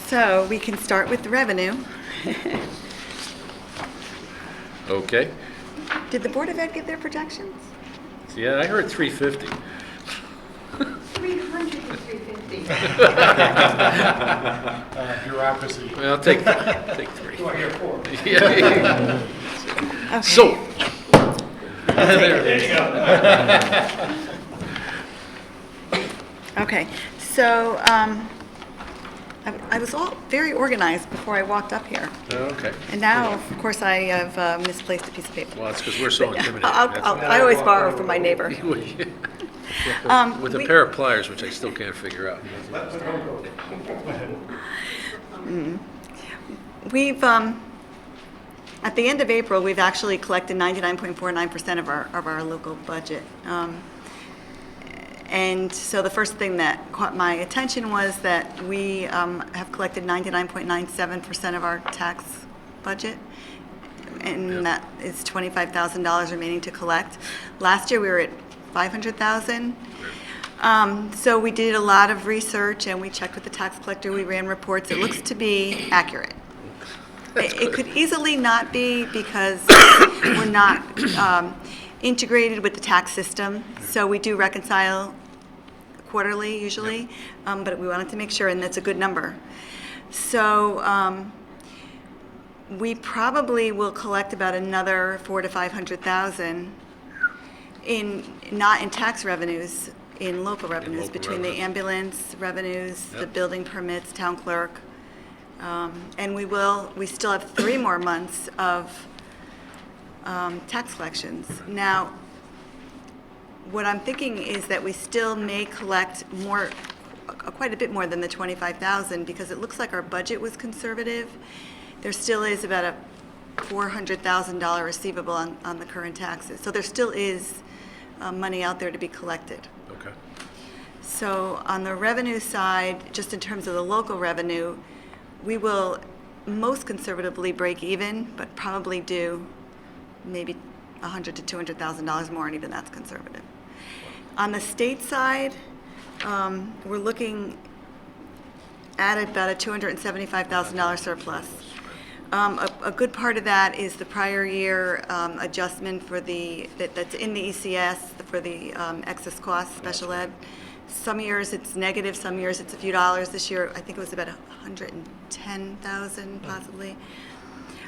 So we can start with the revenue. Okay. Did the Board of Ed give their projections? Yeah, I heard 350. 300 to 350. Bureaucracy. Well, take 3. You want to hear four? Yeah. Okay. So. Okay, so I was all very organized before I walked up here. Okay. And now, of course, I have misplaced a piece of paper. Well, that's because we're so intimidated. I always borrow from my neighbor. With a pair of pliers, which I still can't figure out. We've, at the end of April, we've actually collected 99.49% of our local budget. And so the first thing that caught my attention was that we have collected 99.97% of our tax budget, and that is $25,000 remaining to collect. Last year, we were at $500,000. So we did a lot of research, and we checked with the tax collector, we ran reports. It looks to be accurate. It could easily not be because we're not integrated with the tax system, so we do reconcile quarterly usually, but we wanted to make sure, and that's a good number. So we probably will collect about another $400,000 to $500,000 not in tax revenues, in local revenues, local between the revenues. ambulance revenues, the Yep. building permits, town clerk. And we still have 3 more months of tax collections. Now, what I'm thinking is that we still may collect more, quite a bit more than the $25,000, because it looks like our budget was conservative. There still is about a $400,000 receivable on the current taxes. So there still is money out there to be collected. Okay. So on the revenue side, just in terms of the local revenue, we will most conservatively break even, but probably do maybe $100,000 to $200,000 more, and even that's conservative. On the state side, we're looking at about a $275,000 surplus. A good part of that is the prior year adjustment for that's in the ECS for the excess cost, special ed. Some years it's negative, some years it's a few dollars. This year, I think it was about $110,000 possibly.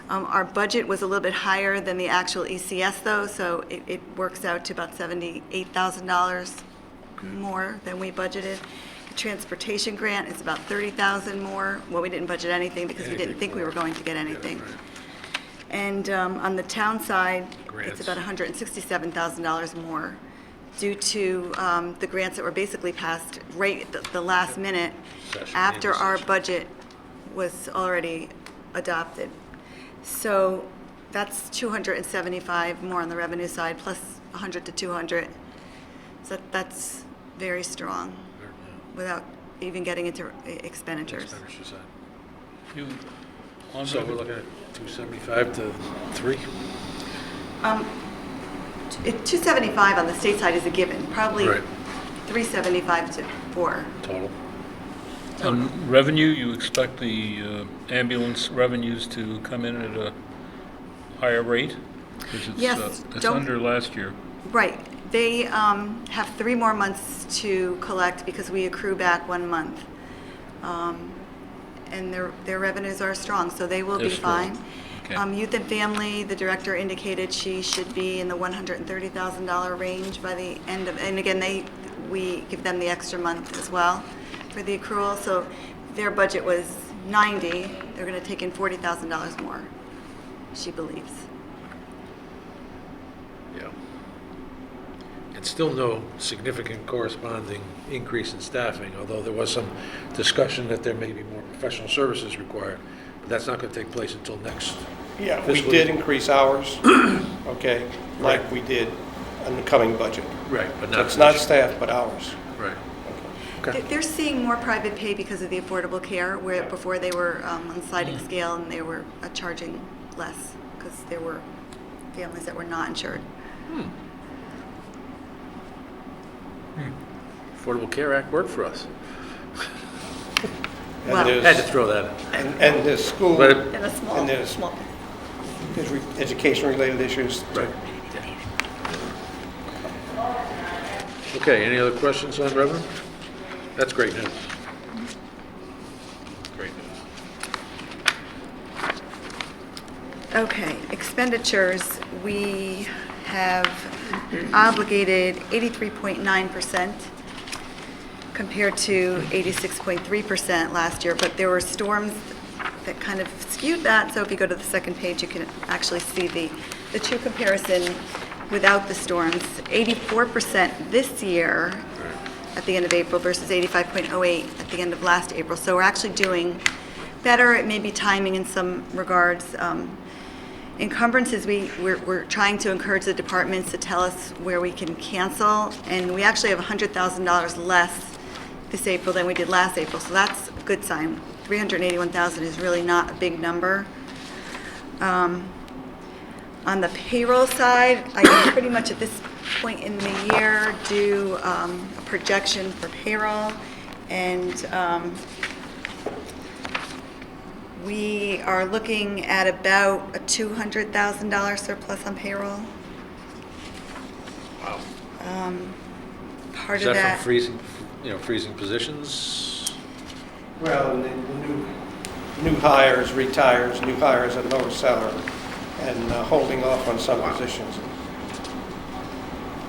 Our budget was a little bit higher than the actual ECS though, so it works out to about $78,000 more than we budgeted. The transportation grant is about $30,000 more. Well, we didn't budget anything because we didn't think we were going to get anything. And on the town side, Grants. it's about $167,000 more due to the grants that were basically passed right at the last minute Session, after end of our session. budget was already adopted. So that's 275 more on the revenue side, plus 100 to 200. So that's very strong without even getting into expenditures. Expenditure side. You, on So we're looking at 275 to 3? 275 on the state side is a given, probably Right. 375 to 4. Total. on revenue, you expect the ambulance revenues to come in at a higher rate? Because Yes, it's don't- under last year. Right. They have 3 more months to collect because we accrue back 1 month. And their revenues are strong, so they will They're be strong. fine. Okay. Youth and Family, the director indicated she should be in the $130,000 range by the end of, and again, we give them the extra month as well for the accrual, so their budget was 90, they're gonna take in $40,000 more, she believes. Yeah. And still no significant corresponding increase in staffing, although there was some discussion that there may be more professional services required. But that's not going to take place until next. Yeah, we Fiscal did year. increase hours, okay, like we did in the coming budget. Right, but So not. it's not staff, but hours. Right. Okay. They're seeing more private pay because of the Affordable Care, where before they were on sliding scale and they were charging less because there were families that were not insured. Affordable Care Act worked for us. And Well- there's- Had to throw that in. And the school, But there's it- In a small, there's small. education-related issues. Right. Okay, any other questions on revenue? That's great news. Great news. Okay, expenditures, we have obligated 83.9%, compared to 86.3% last year, but there were storms that kind of skewed that. So if you go to the second page, you can actually see the true comparison without the storms. 84% this year at the end of April versus 85.08 at the end of last April. So we're actually doing better. It may be timing in some regards. Encumbrances, we're trying to encourage the departments to tell us where we can cancel, and we actually have $100,000 less this April than we did last April, so that's a good sign. 381,000 is really not a big number. On the payroll side, I can pretty much at this point in the year do a projection for payroll, and we are looking at about a $200,000 surplus on payroll. Wow. Part Is of that that, from freezing, freezing positions? Well, and the new hires, retires, new hires at lower salary, and holding off on some positions.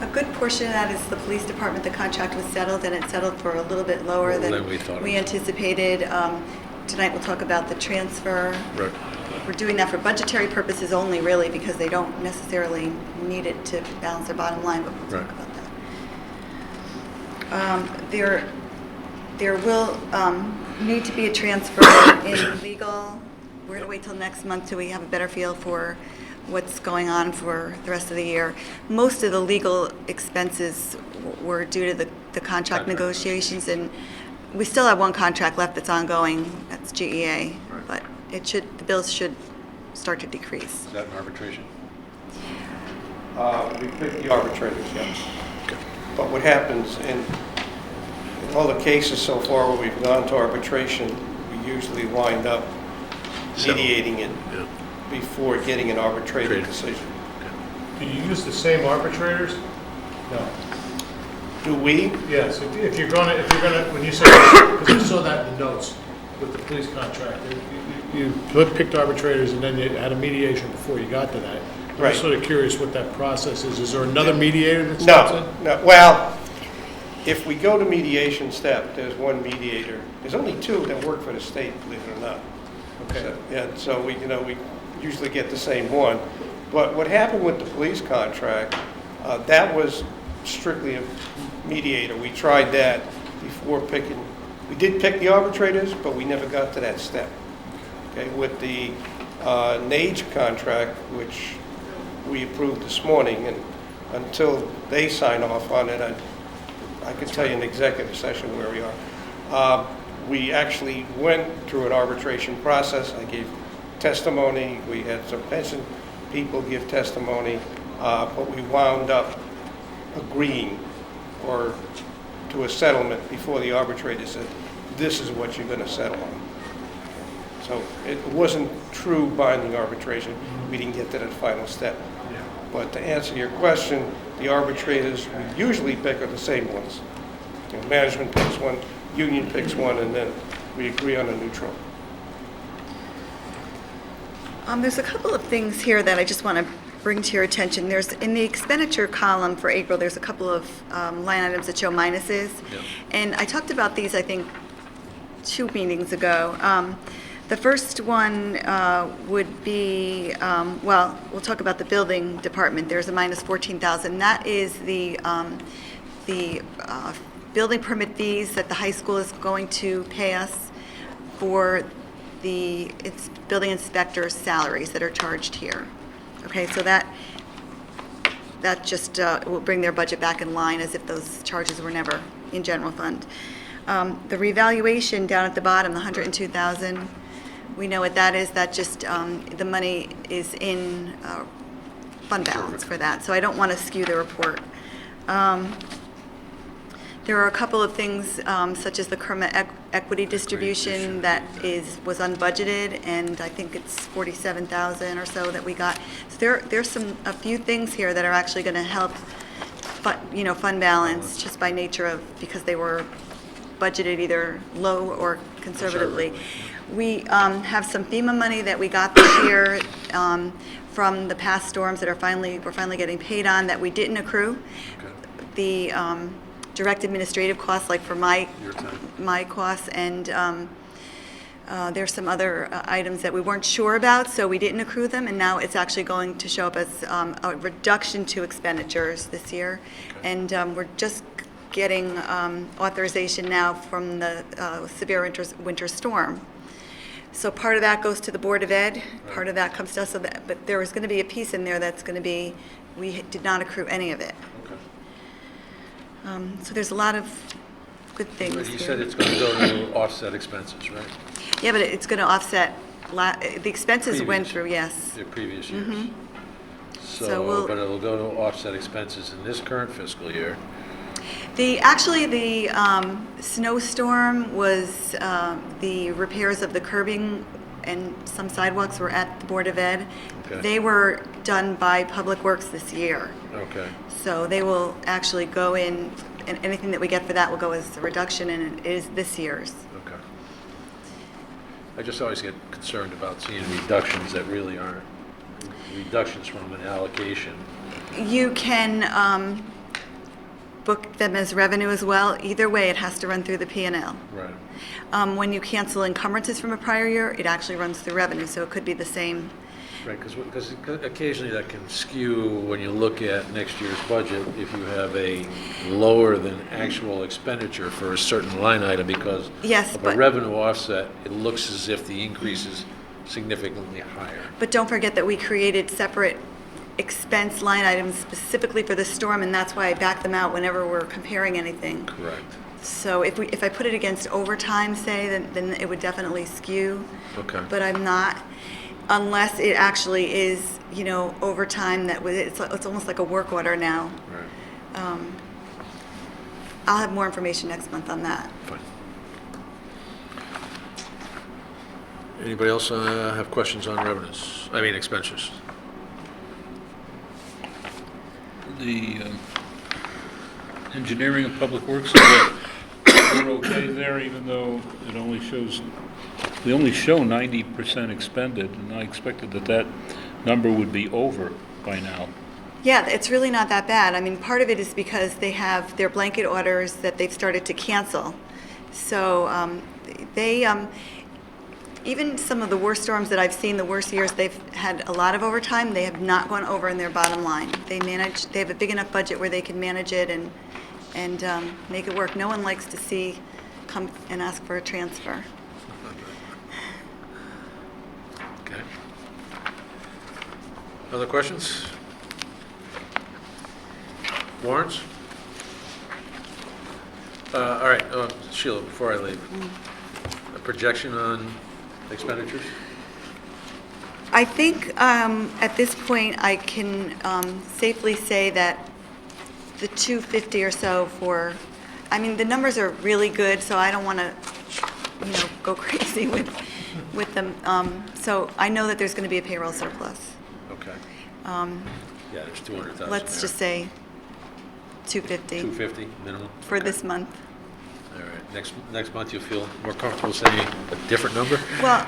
a good portion of that is the police department. The contract was settled, and it settled for a little bit lower Lower than than we thought. we anticipated. Tonight we'll talk about the transfer. Right. We're doing that for budgetary purposes only, really, because they don't necessarily need it to balance their bottom line, but we'll talk Right. about that. There will need to be a transfer in legal. We're going to wait till next month till we have a better feel for what's going on for the rest of the year. Most of the legal expenses were due to the contract negotiations, and we still have one contract left that's ongoing. That's GEA, Right. but the bills should start to decrease. Is that an arbitration? We pick the arbitrators, yes. But what happens in all the cases so far where we've gone to arbitration, we usually wind up mediating it Yeah. before getting an arbitrated decision. Do you use the same arbitrators? No. Do we? Yes, if you're gonna, when you say, because I saw that in the notes with the police contract, you picked arbitrators and then you had a mediation before you got to that. I'm Right. just sort of curious what that process is. Is there another mediator that steps in? No. Well, if we go to mediation step, there's one mediator. There's only two that work for the state, believe it or not. Okay. Yeah, so we usually get the same one. But what happened with the police contract, that was strictly a mediator. We tried that before picking, we did pick the arbitrators, but we never got to that step. Okay, with the NAGE contract, which we approved this morning, and until they sign off on it, I can tell you in executive session where we are. We actually went through an arbitration process. I gave testimony. We had some pension people give testimony, but we wound up agreeing or to a settlement before the arbitrator said, this is what you're going to settle on. So it wasn't true binding arbitration. We didn't get to that final step. But to answer your question, the arbitrators we usually pick are the same ones. Management picks one, union picks one, and then we agree on a neutral. There's a couple of things here that I just want to bring to your attention. There's in the expenditure column for April, there's a couple of line items that show minuses. Yep. And I talked about these, I think, 2 meetings ago. The first one would be, well, we'll talk about the building department. There's a minus 14,000. That is the building permit fees that the high school is going to pay us for the building inspector's salaries that are charged here. Okay, so that just will bring their budget back in line as if those charges were never in general fund. The revaluation down at the bottom, the 102,000, we know what that is. That just, the money is in fund balance for that, so I don't want to skew the report. There are a couple of things, such as the Kerma equity distribution that was unbudgeted, and I think it's 47,000 or so that we got. So there's a few things here that are actually going to help, fund balance just by nature of, because they were budgeted either low or conservatively. We have some FEMA money that we got this year from the past storms that we're finally getting paid on that we didn't accrue. The direct administrative costs, like for my Your time. my costs, and there's some other items that we weren't sure about, so we didn't accrue them, and now it's actually going to show up as a reduction to expenditures this year. And we're just getting authorization now from the severe winter storm. So part of that goes to the Board of Ed, part of that comes to us, but there is going to be a piece in there that's going to be, we did not accrue any of it. Okay. So there's a lot of good things But you here. said it's going to go to offset expenses, right? Yeah, but it's going to offset, the expenses went Previous. through, yes. The previous years. So So, we'll- but it'll go to offset expenses in this current fiscal year. Actually, the snowstorm was, the repairs of the curbing and some sidewalks were at the Board of Ed. Okay. They were done by Public Works this year. Okay. So they will actually go in, and anything that we get for that will go as a reduction, and it is this year's. Okay. I just always get concerned about seeing reductions that really aren't reductions from an allocation. You can book them as revenue as well. Either way, it has to run through the P&L. Right. When you cancel encumbrances from a prior year, it actually runs through revenue, so it could be the same. Right, because occasionally that can skew when you look at next year's budget, if you have a lower than actual expenditure for a certain line item because Yes, of a but- revenue offset, it looks as if the increase is significantly higher. But don't forget that we created separate expense line items specifically for the storm, and that's why I back them out whenever we're comparing anything. Correct. So if I put it against overtime, say, then it would definitely skew. Okay. But I'm not, unless it actually is, overtime that was, it's almost like a work order now. Right. I'll have more information next month on that. Fine. Anybody else have questions on revenues? I mean expenditures? The engineering and public works, we're okay there, even though it only shows, we only show 90% expended, and I expected that number would be over by now. Yeah, it's really not that bad. I mean, part of it is because they have their blanket orders that they've started to cancel. So even some of the worst storms that I've seen, the worst years, they've had a lot of overtime. They have not gone over in their bottom line. They have a big enough budget where they can manage it and make it work. No one likes to come and ask for a transfer. Okay. Other questions? Warrants? All right, Sheila, before I leave, a projection on expenditures? I think at this point, I can safely say that the 250 or so the numbers are really good, so I don't want to, go crazy with them. So I know that there's going to be a payroll surplus. Okay. Yeah, there's 200,000 Let's there. just say 250 250 minimum? for Okay. this month. All right, next month you'll feel more comfortable saying a different number? Well,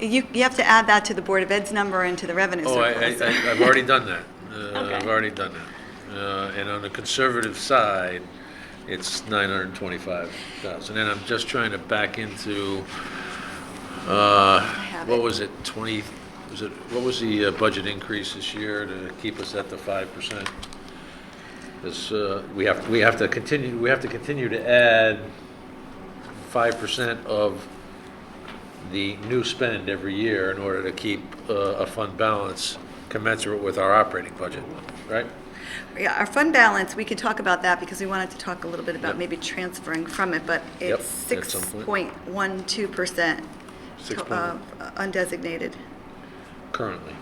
you have to add that to the Board of Ed's number and to the revenue Oh, surplus. I've already done that. Okay. I've already done that. And on the conservative side, it's 925,000. And I'm just trying to back into, have what it. was it, what was the budget increase this year to keep us at the 5%? Because we have to continue to add 5% of the new spend every year in order to keep a fund balance commensurate with our operating budget, right? Yeah, our fund balance, we can talk about that because we wanted to talk a little bit about Yep. maybe transferring from it, but Yep, it's at some point. 6.12% 6 undesignated. currently.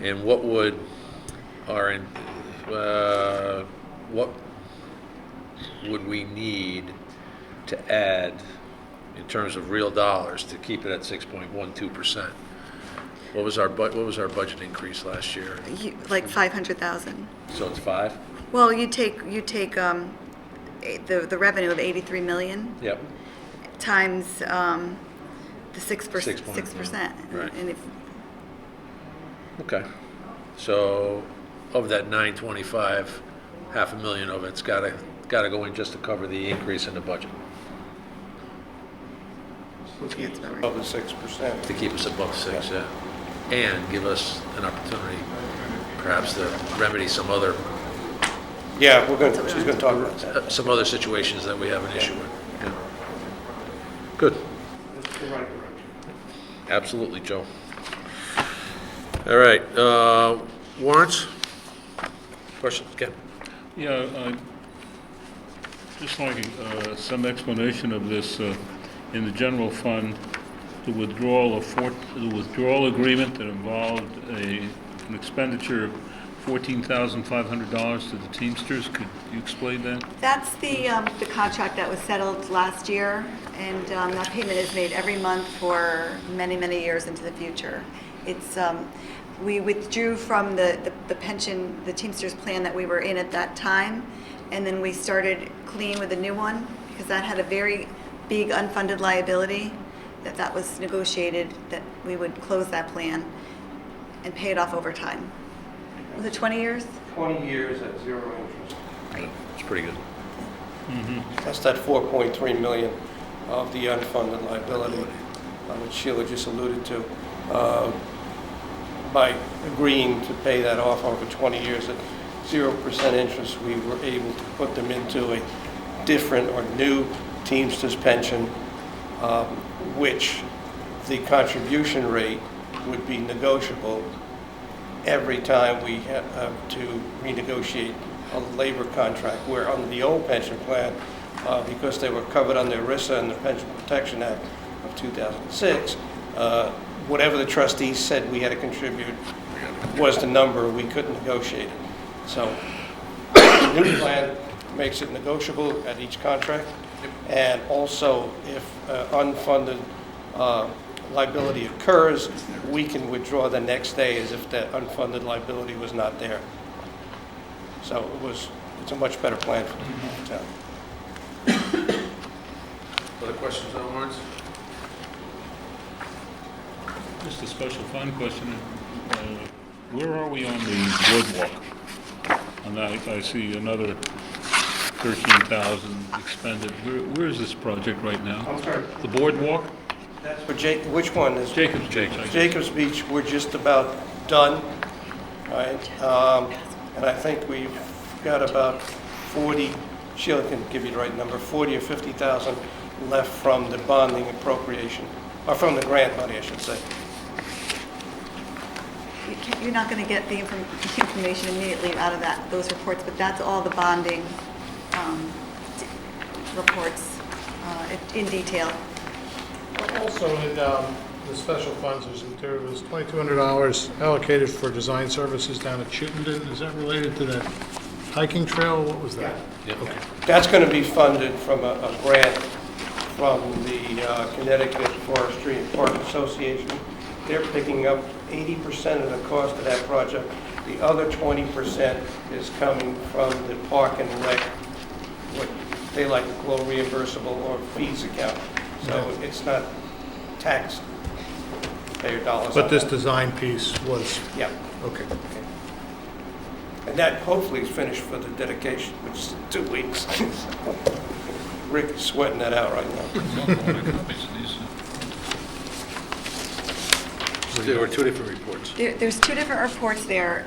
And what would what would we need to add in terms of real dollars to keep it at 6.12%? What was our budget increase last year? Like 500,000. So it's 5? Well, you take the revenue of 83 million Yep. times the 6%. 6%, right. And Okay. So of that 925, $500,000 of it's gotta go in just to cover the increase in the budget, Of the 6%. to keep us above 6, yeah. And give us an opportunity perhaps to remedy some other Yeah, she's gonna talk about that. some other situations that we have an issue with. Yeah. Good. It's the right direction. Absolutely, Joe. All right, warrants? Questions? Ken? Yeah, just like some explanation of this, in the general fund, the withdrawal agreement that involved an expenditure of $14,500 to the Teamsters. Could you explain that? That's the contract that was settled last year, and that payment is made every month for many, many years into the future. It's, we withdrew from the pension, the Teamsters plan that we were in at that time, and then we started clean with a new one, because that had a very big unfunded liability, that was negotiated, that we would close that plan and pay it off over time. Was it 20 years? 20 years at 0 interest. It's pretty good. That's that 4.3 million of the unfunded liability, which Sheila just alluded to. By agreeing to pay that off over 20 years at 0% interest, we were able to put them into a different or new Teamsters pension, which the contribution rate would be negotiable every time we have to renegotiate a labor contract, where under the old pension plan, because they were covered under ERISA and the Pension Protection Act of 2006, whatever the trustees said we had to contribute was the number, we couldn't negotiate it. So the new plan makes it negotiable at each contract, and also if unfunded liability occurs, we can withdraw the next day as if that unfunded liability was not there. So it's a much better plan for the town. Other questions on warrants? Just a special fund question. Where are we on the boardwalk? And I see another 13,000 expended. Where is this project right now? I'm sorry, The boardwalk? that's for which one is? Jacobs Beach. I guess. Jacobs Beach, we're just about done, right? And I think we've got about 40, Sheila can give you the right number, 40 or 50,000 left from the bonding appropriation, or from the grant money, I should say. You're not going to get the information immediately out of those reports, but that's all the bonding reports in detail. Also, in the special funds, there was $2,200 allocated for design services down at Chittenden. Is that related to that hiking trail? What was that? Yeah. Okay. That's going to be funded from a grant from the Connecticut Forestry and Park Association. They're picking up 80% of the cost of that project. The other 20% is coming from the Park and Rec, what they like to call reimbursable or fees account. So it's not taxed, pay your dollars. But on this that. design piece was, Yeah. okay. And that hopefully is finished for the dedication, which is 2 weeks. Rick is sweating that out right now. There were two different reports. There's two different reports there,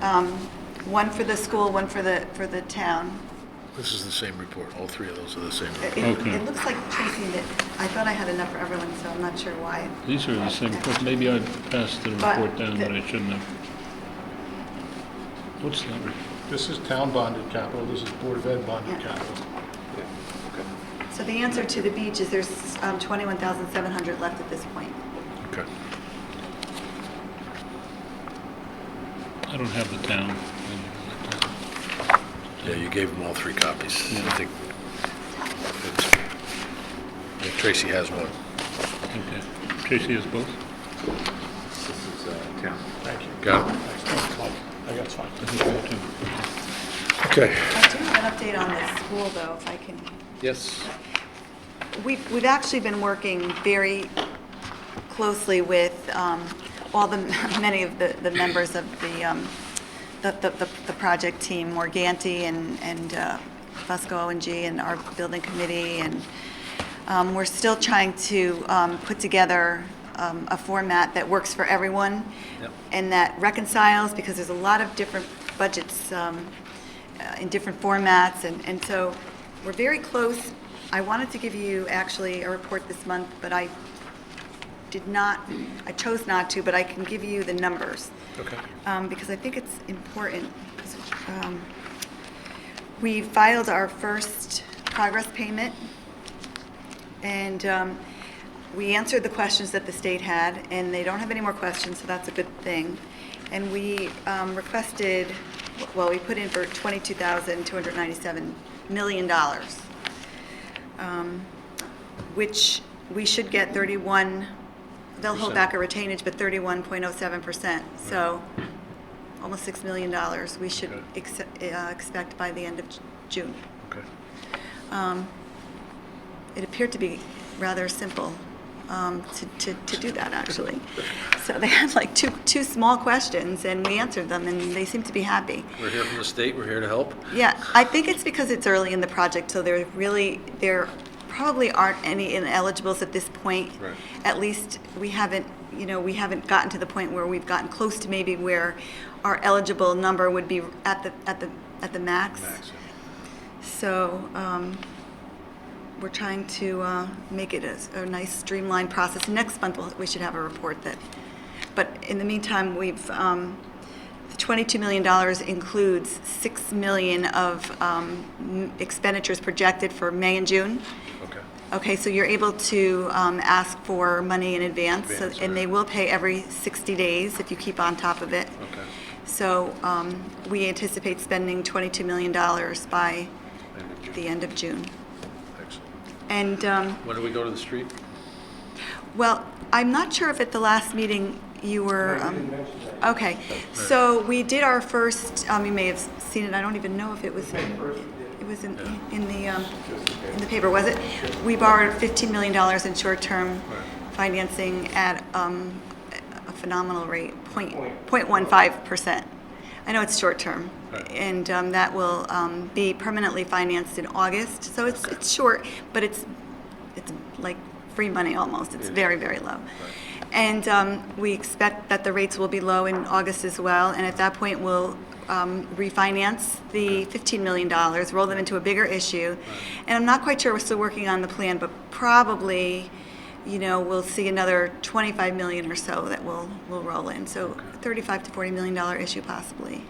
one for the school, one for the town. This is the same report. All three of those are the same It report. Okay. it looks like Tracy, that I thought I had enough for everyone, so I'm not sure why. These are the same reports. Maybe I passed the But report down, the- but I shouldn't have. What's that? This is town bonded capital, this is Board of Ed bonded Yeah. capital. So the answer to the beach is there's 21,700 left at this point. Okay. I don't have the town. Yeah, you gave them all three copies. Yeah. I think Tracy has one. Okay. Tracy has both? This is town. Thank you. Got it. I got it, fine. I think so too. Okay. I do have an update on the school, though, if I can. Yes. We've actually been working very closely with all many of the members of the the project team, Morganti and Fusco O&G and our building committee, and we're still trying to put together a format that works for everyone and that reconciles, because there's a lot of different budgets in different formats, and so we're very close. I wanted to give you actually a report this month, but I chose not to, but I can give you the numbers. Okay. Because I think it's important. We filed our first progress payment, and we answered the questions that the state had, and they don't have any more questions, so that's a good thing. And we requested, well, we put in for $22,297 million, which we should get 31. They'll hold back a retainage, but 31.07%. So almost $6 million we should expect by the end of June. Okay. It appeared to be rather simple to do that, actually. So they had like two small questions, and we answered them, and they seemed to be happy. We're here from the state, we're here to help. Yeah, I think it's because it's early in the project, so there probably aren't any ineligibles at this point. Right. At least we haven't gotten to the point where we've gotten close to maybe where our eligible number would be at the max. So we're trying to make it a nice streamlined process. Next month we should have a report that. But in the meantime, we've the $22 million includes $6 million of expenditures projected for May and June. Okay. Okay, so you're able to ask for money in advance, and they will pay every 60 days if you keep on top of it. Okay. So we anticipate spending $22 million by the end of June. Excellent. And When do we go to the street? well, I'm not sure if at the last meeting you were. Okay, so we did our first. You may have seen it. I don't even know if it was. It was in the paper, was it? We borrowed $15 million in short-term financing at a phenomenal rate, 0.15%. I know it's short-term, and that will be permanently financed in August. So it's short, but it's like free money almost. It's very, very low. And we expect that the rates will be low in August as well, and at that point we'll refinance the $15 million, roll them into a bigger issue. And I'm not quite sure, we're still working on the plan, but probably, we'll see another $25 million or so that will roll in. So $35 to $40 million issue possibly.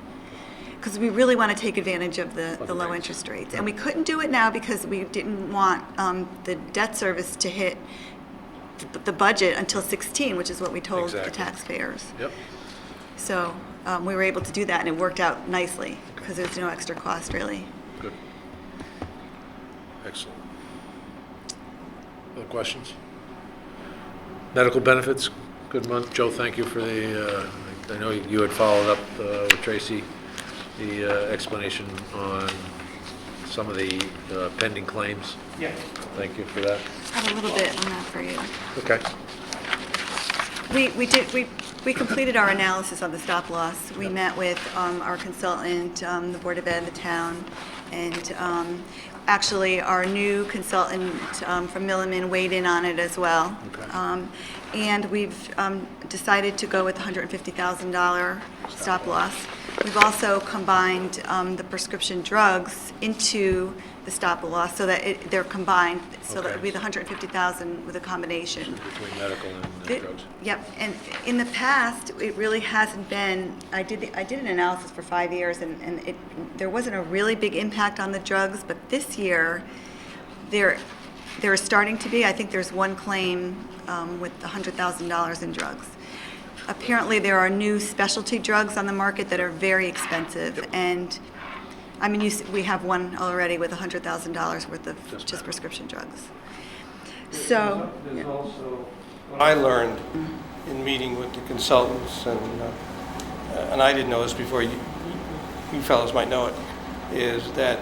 Because we really want to take advantage of the low interest rates. And we couldn't do it now because we didn't want the debt service to hit the budget until 16, which is what we told the taxpayers. Yep. So we were able to do that, and it worked out nicely because there's no extra cost, really. Good. Excellent. Other questions? Medical benefits, good month. Joe, thank you for the, I know you had followed up with Tracy, the explanation on some of the pending claims. Yes. Thank you for that. I have a little bit on that for you. Okay. We completed our analysis on the stop loss. We met with our consultant, the Board of Ed, the town, and actually our new consultant from Milliman weighed in on it as well. Okay. And we've decided to go with $150,000 stop loss. We've also combined the prescription drugs into the stop loss so that they're combined, so that it would be the $150,000 with a combination. Between medical and drugs. Yep, and in the past, it really hasn't been, I did an analysis for 5 years, and there wasn't a really big impact on the drugs, but this year, there is starting to be. I think there's one claim with $100,000 in drugs. Apparently, there are new specialty drugs on the market that are very expensive, and I mean, we have one already with $100,000 worth of just prescription drugs. So, There's also what I learned in meeting with the consultants, and I didn't know this before, you fellows might know it, is that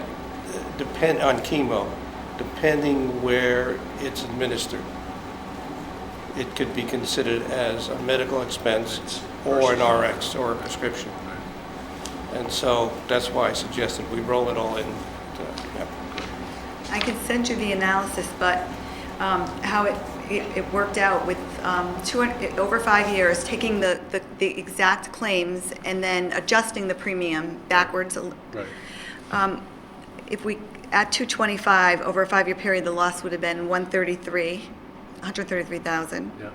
depend on chemo, depending where it's administered, it could be considered as a medical expense or an RX or a prescription. And so that's why I suggested we roll it all in. Yep. I can send you the analysis, but how it worked out with over 5 years, taking the exact claims and then adjusting the premium backwards. Right. If we, at 225, over a 5-year period, the loss would have been 133,000. Yeah.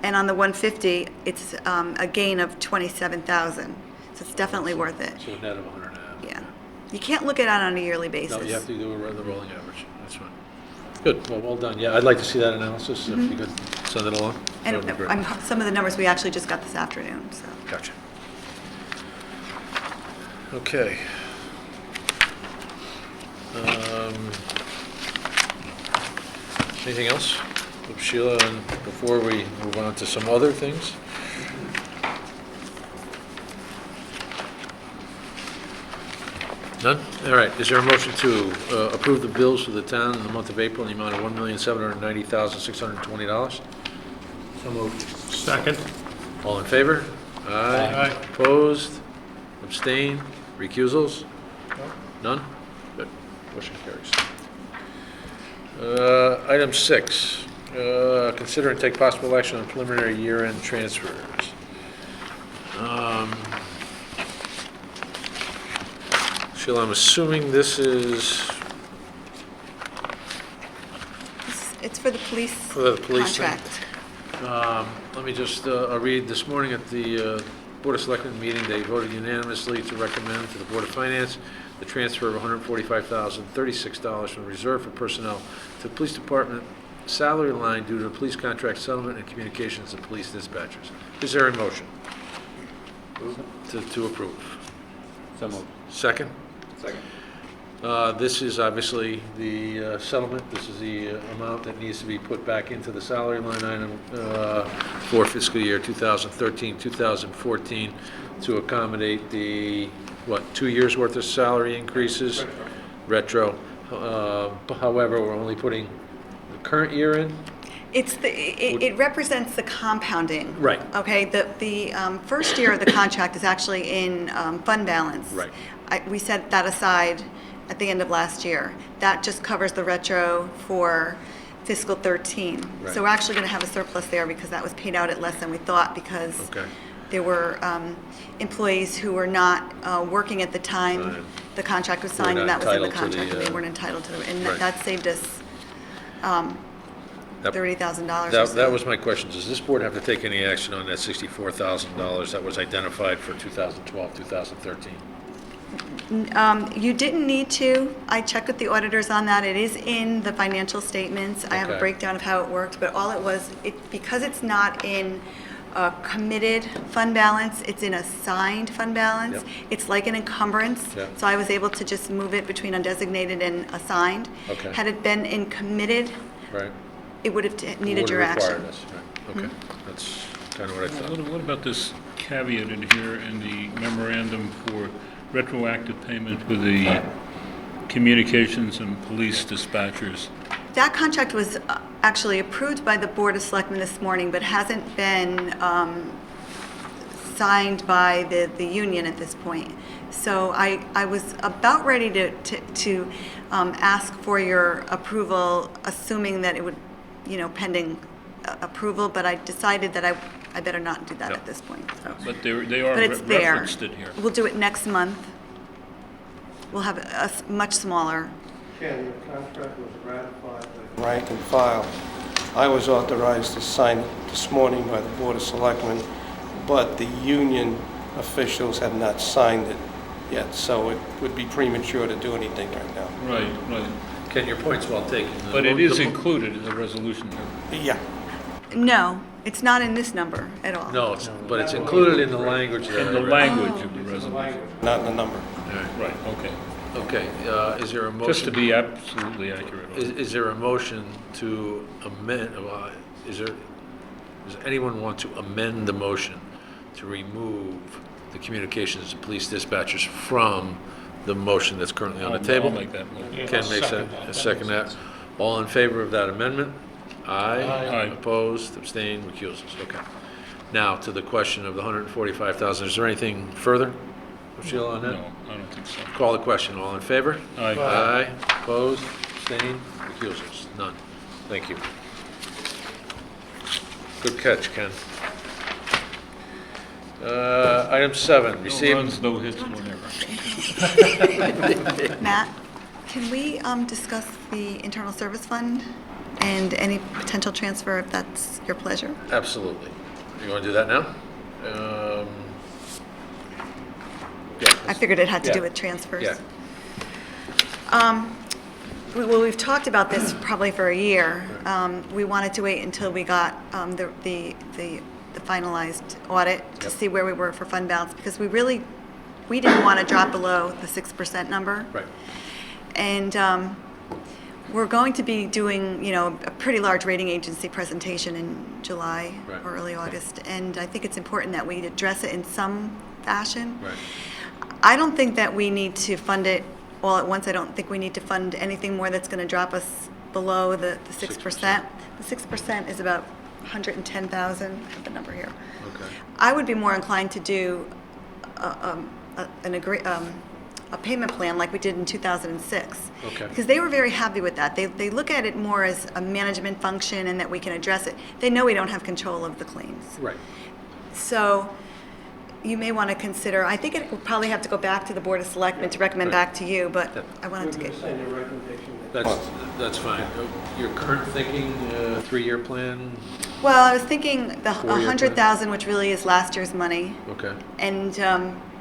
And on the 150, it's a gain of 27,000. So it's definitely worth it. So a net of 100 and a half. Yeah. You can't look at it on a yearly basis. No, you have to do the rolling average. That's fine. Good, well done. Yeah, I'd like to see that analysis, if you could send it along. That And would be great. some of the numbers we actually just got this afternoon, so. Gotcha. Okay. Anything else, Sheila, and before we move on to some other things? None? All right, is there a motion to approve the bills for the town in the month of April in the amount of $1,790,620? So moved. Second. All in favor? Aye. Opposed? Abstain? Recusals? None? Good. Motion carries. Item 6, consider and take possible action on preliminary year-end transfers. Sheila, I'm assuming this is It's for the police for the police thing? contract. Let me just read, this morning at the Board of Selectmen meeting, they voted unanimously to recommend to the Board of Finance the transfer of $145,036 from reserve for personnel to the police department salary line due to the police contract settlement and communications of police dispatchers. Is there a motion? To approve? So moved. Second? Second. This is obviously the settlement. This is the amount that needs to be put back into the salary line item for fiscal year 2013, 2014 to accommodate the, 2 years' worth of salary increases? Retro. However, we're only putting the current year in? It represents the compounding. Right. Okay, the first year of the contract is actually in fund balance. Right. We set that aside at the end of last year. That just covers the retro for fiscal 13. Right. So we're actually going to have a surplus there because that was paid out at less than we thought because Okay. there were employees who were not working at the time Right. the contract was Who were signed and not that was in the entitled to contract the, and they weren't entitled to it. And right. that saved us That- $30,000 or so. That was my question. Does this board have to take any action on that $64,000 that was identified for 2012, 2013? You didn't need to. I checked with the auditors on that. It is in the financial statements. I have a Okay. breakdown of how it worked, but all it was, because it's not in a committed fund balance, it's in a signed fund balance. Yep. It's like an encumbrance. Yep. So I was able to just move it between undesignated and assigned. Okay. Had it been in committed, Right? it would have needed your Would've action. required this, right. Okay, that's kind of what I thought. What about this caveat in here in the memorandum for retroactive payment with the communications and police dispatchers? That contract was actually approved by the Board of Selectmen this morning, but hasn't been signed by the union at this point. So I was about ready to ask for your approval, assuming that it would, pending approval, but I decided that I better not do that No. at this point, so. But they are But it's there. referenced in here. We'll do it next month. We'll have a much smaller. Ken, the contract was ratified by rank and file. I was authorized to sign it this morning by the Board of Selectmen, but the union officials have not signed it yet, so it would be premature to do anything right now. Right, right. Ken, your point's well taken. But it is included in the resolution here. Yeah. No, it's not in this number at all. No, but it's included in the language that I In the read. language of the resolution. Not in the number. Right, okay. Okay, is there a motion? Just to be absolutely accurate. on it. Is there a motion to amend, does anyone want to amend the motion to remove the communications to police dispatchers from the motion that's currently on the table? I'll make that motion. Ken makes a second that. All in favor of that amendment? Aye. Aye. Opposed, abstained, recusals, okay. Now, to the question of the $145,000, is there anything further Sheila, on that? No, I don't think so. Call the question. All in favor? Aye. Aye. Opposed? Abstained? Recusals? None. Thank you. Good catch, Ken. Item 7, No receive... runs, no hits, whatever. Matt, can we discuss the internal service fund and any potential transfer if that's your pleasure? Absolutely. You want to do that now? Yeah. I figured it had to do Yeah. with transfers. Yeah. Well, we've talked about this probably for a year. We wanted to wait until we got the finalized audit to Yep. see where we were for fund balance, because we didn't want to drop below the 6% number. Right. And we're going to be doing, a pretty large rating agency presentation in July Right. or early August, and I think it's important that we address it in some fashion. Right. I don't think that we need to fund it all at once. I don't think we need to fund anything more that's going to drop us below the 6%. The 6% is about 110,000. I have the number here. Okay. I would be more inclined to do a payment plan like we did in 2006. Okay. Because they were very happy with that. They look at it more as a management function and that we can address it. They know we don't have control of the claims. Right. So you may want to consider, I think it will probably have to go back to the Board of Selectmen to recommend Right. back to you, but Yep. I wanted to get, Send your recommendation. That's fine. Your current thinking, 3-year plan? well, I was thinking the 4-year 100,000, which really is last year's money, Okay. and,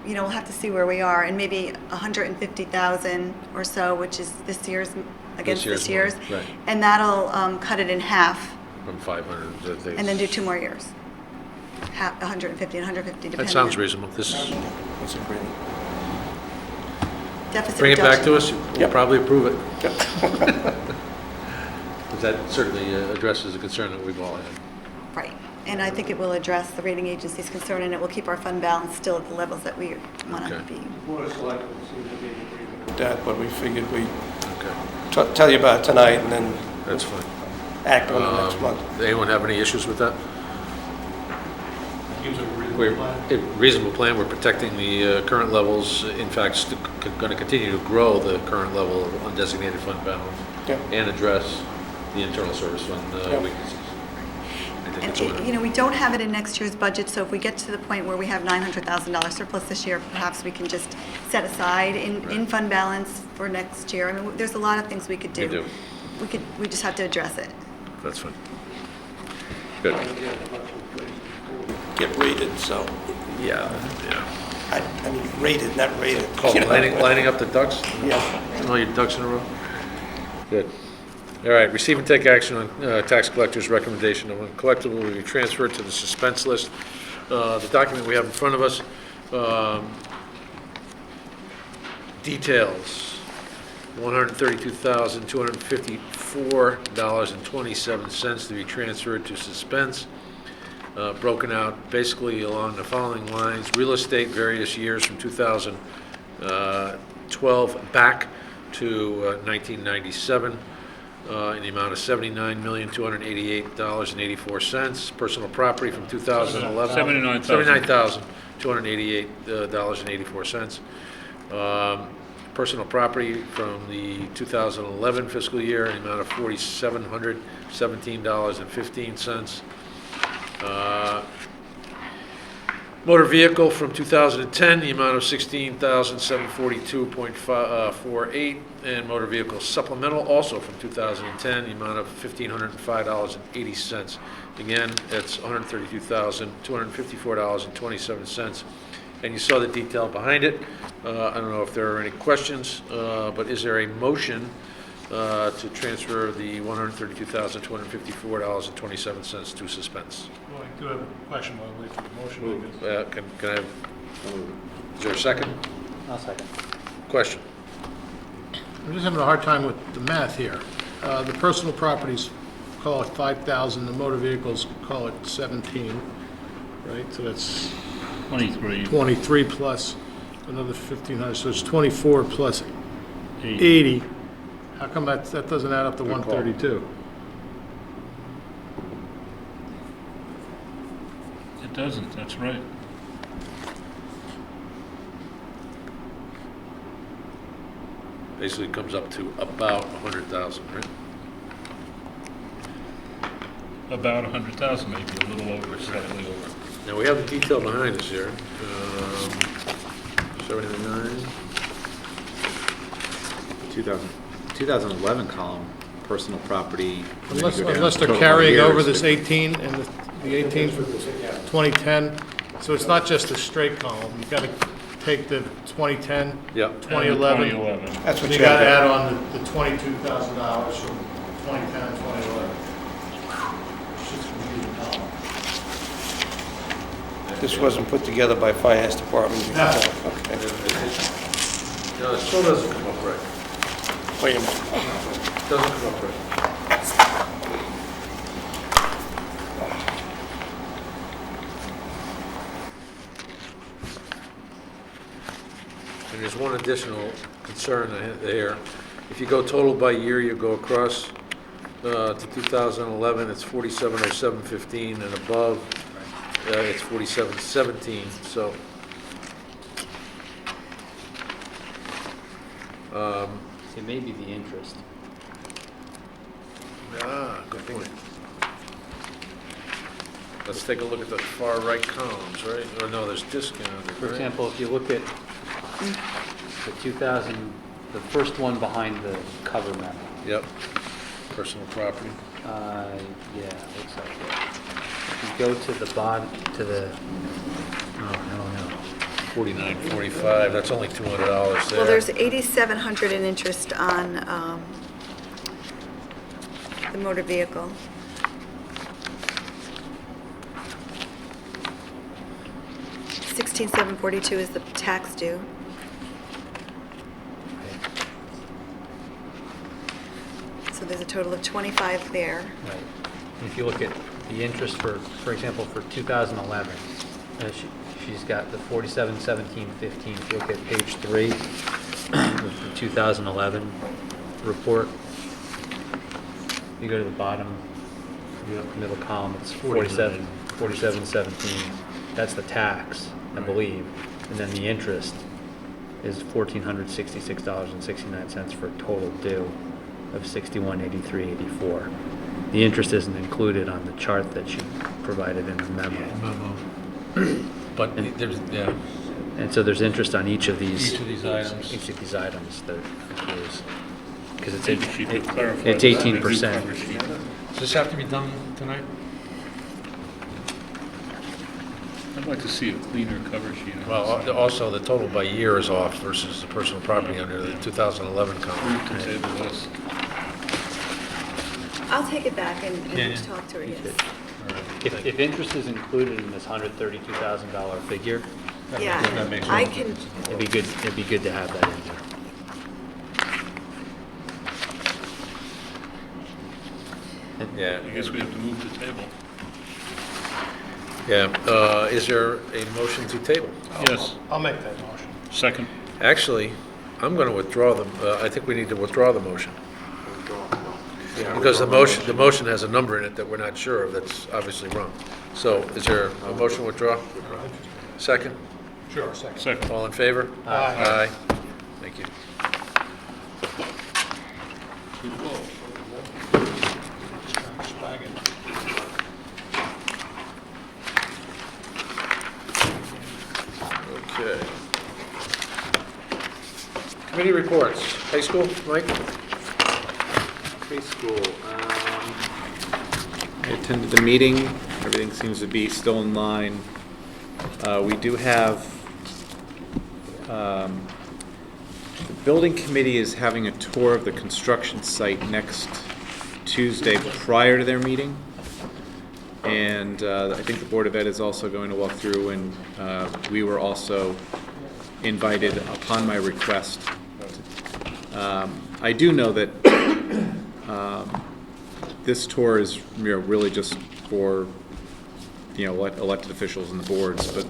we'll have to see where we are, and maybe 150,000 or so, which is this year's, against year's this year's. money, right. And that'll cut it in half, From 500, I think. and then do 2 more years. Half, 150 and 150, depending. That sounds on reasonable. This is, What's the agreement? Deficit bring it back to reduction. us, we'll probably approve it. Because that certainly addresses a concern that we've all had. Right, and I think it will address the rating agency's concern, and it will keep our fund balance still at the levels that we want to Okay. be. Board of Selectmen seems to be in agreement with that, but we figured we'd Okay, tell you about it tonight and then that's fine. act on it next month. Anyone have any issues with that? We're, a reasonable plan, we're protecting the current levels, in fact, going to continue to grow the current level of undesignated fund balance Yeah. and address the internal service fund Yeah. weaknesses. I think And, it's a winner. we don't have it in next year's budget, so if we get to the point where we have $900,000 surplus this year, perhaps we can just set aside in fund balance for next year. I mean, there's a lot of things we could do. We do. We just have to address it. That's fine. Good. Get rated, so, Yeah. I mean, rated, not rated. Called you know. lining up the ducks? Yeah. All your ducks in a row? Good. All right, receive and take action on tax collector's recommendation of uncollectible will be transferred to the suspense list. The document we have in front of us details $132,254.27 to be transferred to suspense, broken out basically along the following lines: real estate, various years from 2012 back to 1997, in the amount of $79,288.84. Personal property from 2011. $79,000. $79,288.84. Personal property from the 2011 fiscal year in the amount of $4,717.15. Motor vehicle from 2010, the amount of $16,742.48, and motor vehicle supplemental also from 2010, the amount of $1,505.80. Again, it's $132,254.27. And you saw the detail behind it. I don't know if there are any questions, but is there a motion to transfer the $132,254.27 to suspense? Well, I do have a question while we wait for the motion. Can I have, is there a second? I'll second. Question? I'm just having a hard time with the math here. The personal properties, call it 5,000, the motor vehicles, call it 17, right? So that's 23, 23 plus another 1,500, so it's 24 plus 8. 80. How come that doesn't add up to Good call. 132? It doesn't, that's right. basically comes up to about 100,000, right? About 100,000, maybe a little over, slightly over. Now, we have the detail behind us here. 79, 2011 column, personal property. and then you go down Unless they're total carrying years, over this but- 18 and the 18 for 2010, so it's not just a straight column. You got to take the 2010, Yep. 2011. 2011. That's what You you got to have. add on the $22,000 from 2010 and 2011. It's just confusing column. This wasn't put together by finance department. No. Okay. No, it still doesn't come up right. Wait a minute. It doesn't come up right. And there's one additional concern I have there. If you go total by year, you go across to 2011, it's 470715, and above, it's 4717, so. It may be the interest. Good point. Let's take a look at the far right columns, right? Or no, there's discounted, For right? example, if you look at the 2000, the first one behind the cover memo. Yep. Personal property. Yeah, looks like it. If you go to the bottom, to the, oh, I don't know. 4945, that's only $200 there. Well, there's 8,700 in interest on the motor vehicle. 16,742 is the tax due. So there's a total of 25 there. Right. And if you look at the interest for example, for 2011, she's got the 471715. If you look at page 3 of the 2011 report, you go to the bottom, middle column, it's 4717. That's the tax, I believe. And then the interest is $1,466.69 for a total due of $6183.84. The interest isn't included on the chart that she provided in the memo. But there's, yeah, And so there's interest on each of these. each of these items. Each of these items that includes, because it's, Maybe she could clarify it's that in the new 18%. cover sheet. Does this have to be done tonight? I'd like to see a cleaner cover sheet. on Well, this. also, the total by year is off versus the personal property under the 2011 column. We can table this. I'll take it back and Yeah. talk to her, yes. If interest is included in this $132,000 figure, Yeah, That makes I sense. can, it'd be good to have that in there. Yeah. I guess we have to move the table. Yeah, is there a motion to table? Yes, I'll make that motion. second. Actually, I'm going to withdraw them, I think we need to withdraw the motion. Because the motion has a number in it that we're not sure of, that's obviously wrong. So is there a motion to withdraw? Second? Sure, second. Second. All in favor? Aye. Aye. Thank you. Okay. Committee reports. High school, Mike? High school, I attended the meeting, everything seems to be still in line. We do have, the building committee is having a tour of the construction site next Tuesday prior to their meeting. And I think the Board of Ed is also going to walk through, and we were also invited upon my request. I do know that this tour is, really just for, elected officials and the boards, but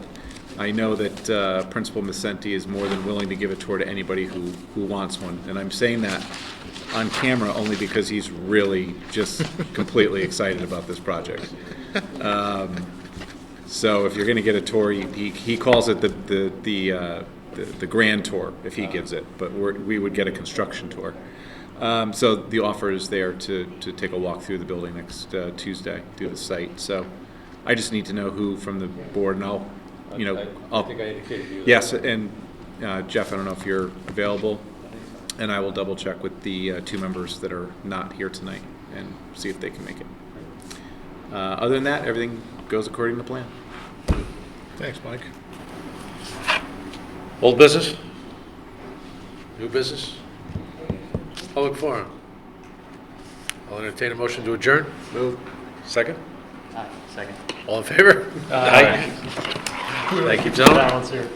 I know that Principal Macenti is more than willing to give a tour to anybody who wants one. And I'm saying that on camera only because he's really just completely excited about this project. So if you're going to get a tour, he calls it the the grand tour if he gives it, but we would get a construction tour. So the offer is there to take a walk through the building next Tuesday, through the site. So I just need to know who from the board, and I'll, I think I indicated you. yes, and Jeff, I don't know if you're available, and I will double check with the 2 members that are not here tonight and see if they can make it. Other than that, everything goes according to plan. Thanks, Mike. Old business? New business? Public forum? I'll entertain a motion to adjourn. Move. Second? Second. All in favor? Aye. Thank you, gentlemen. Balance here.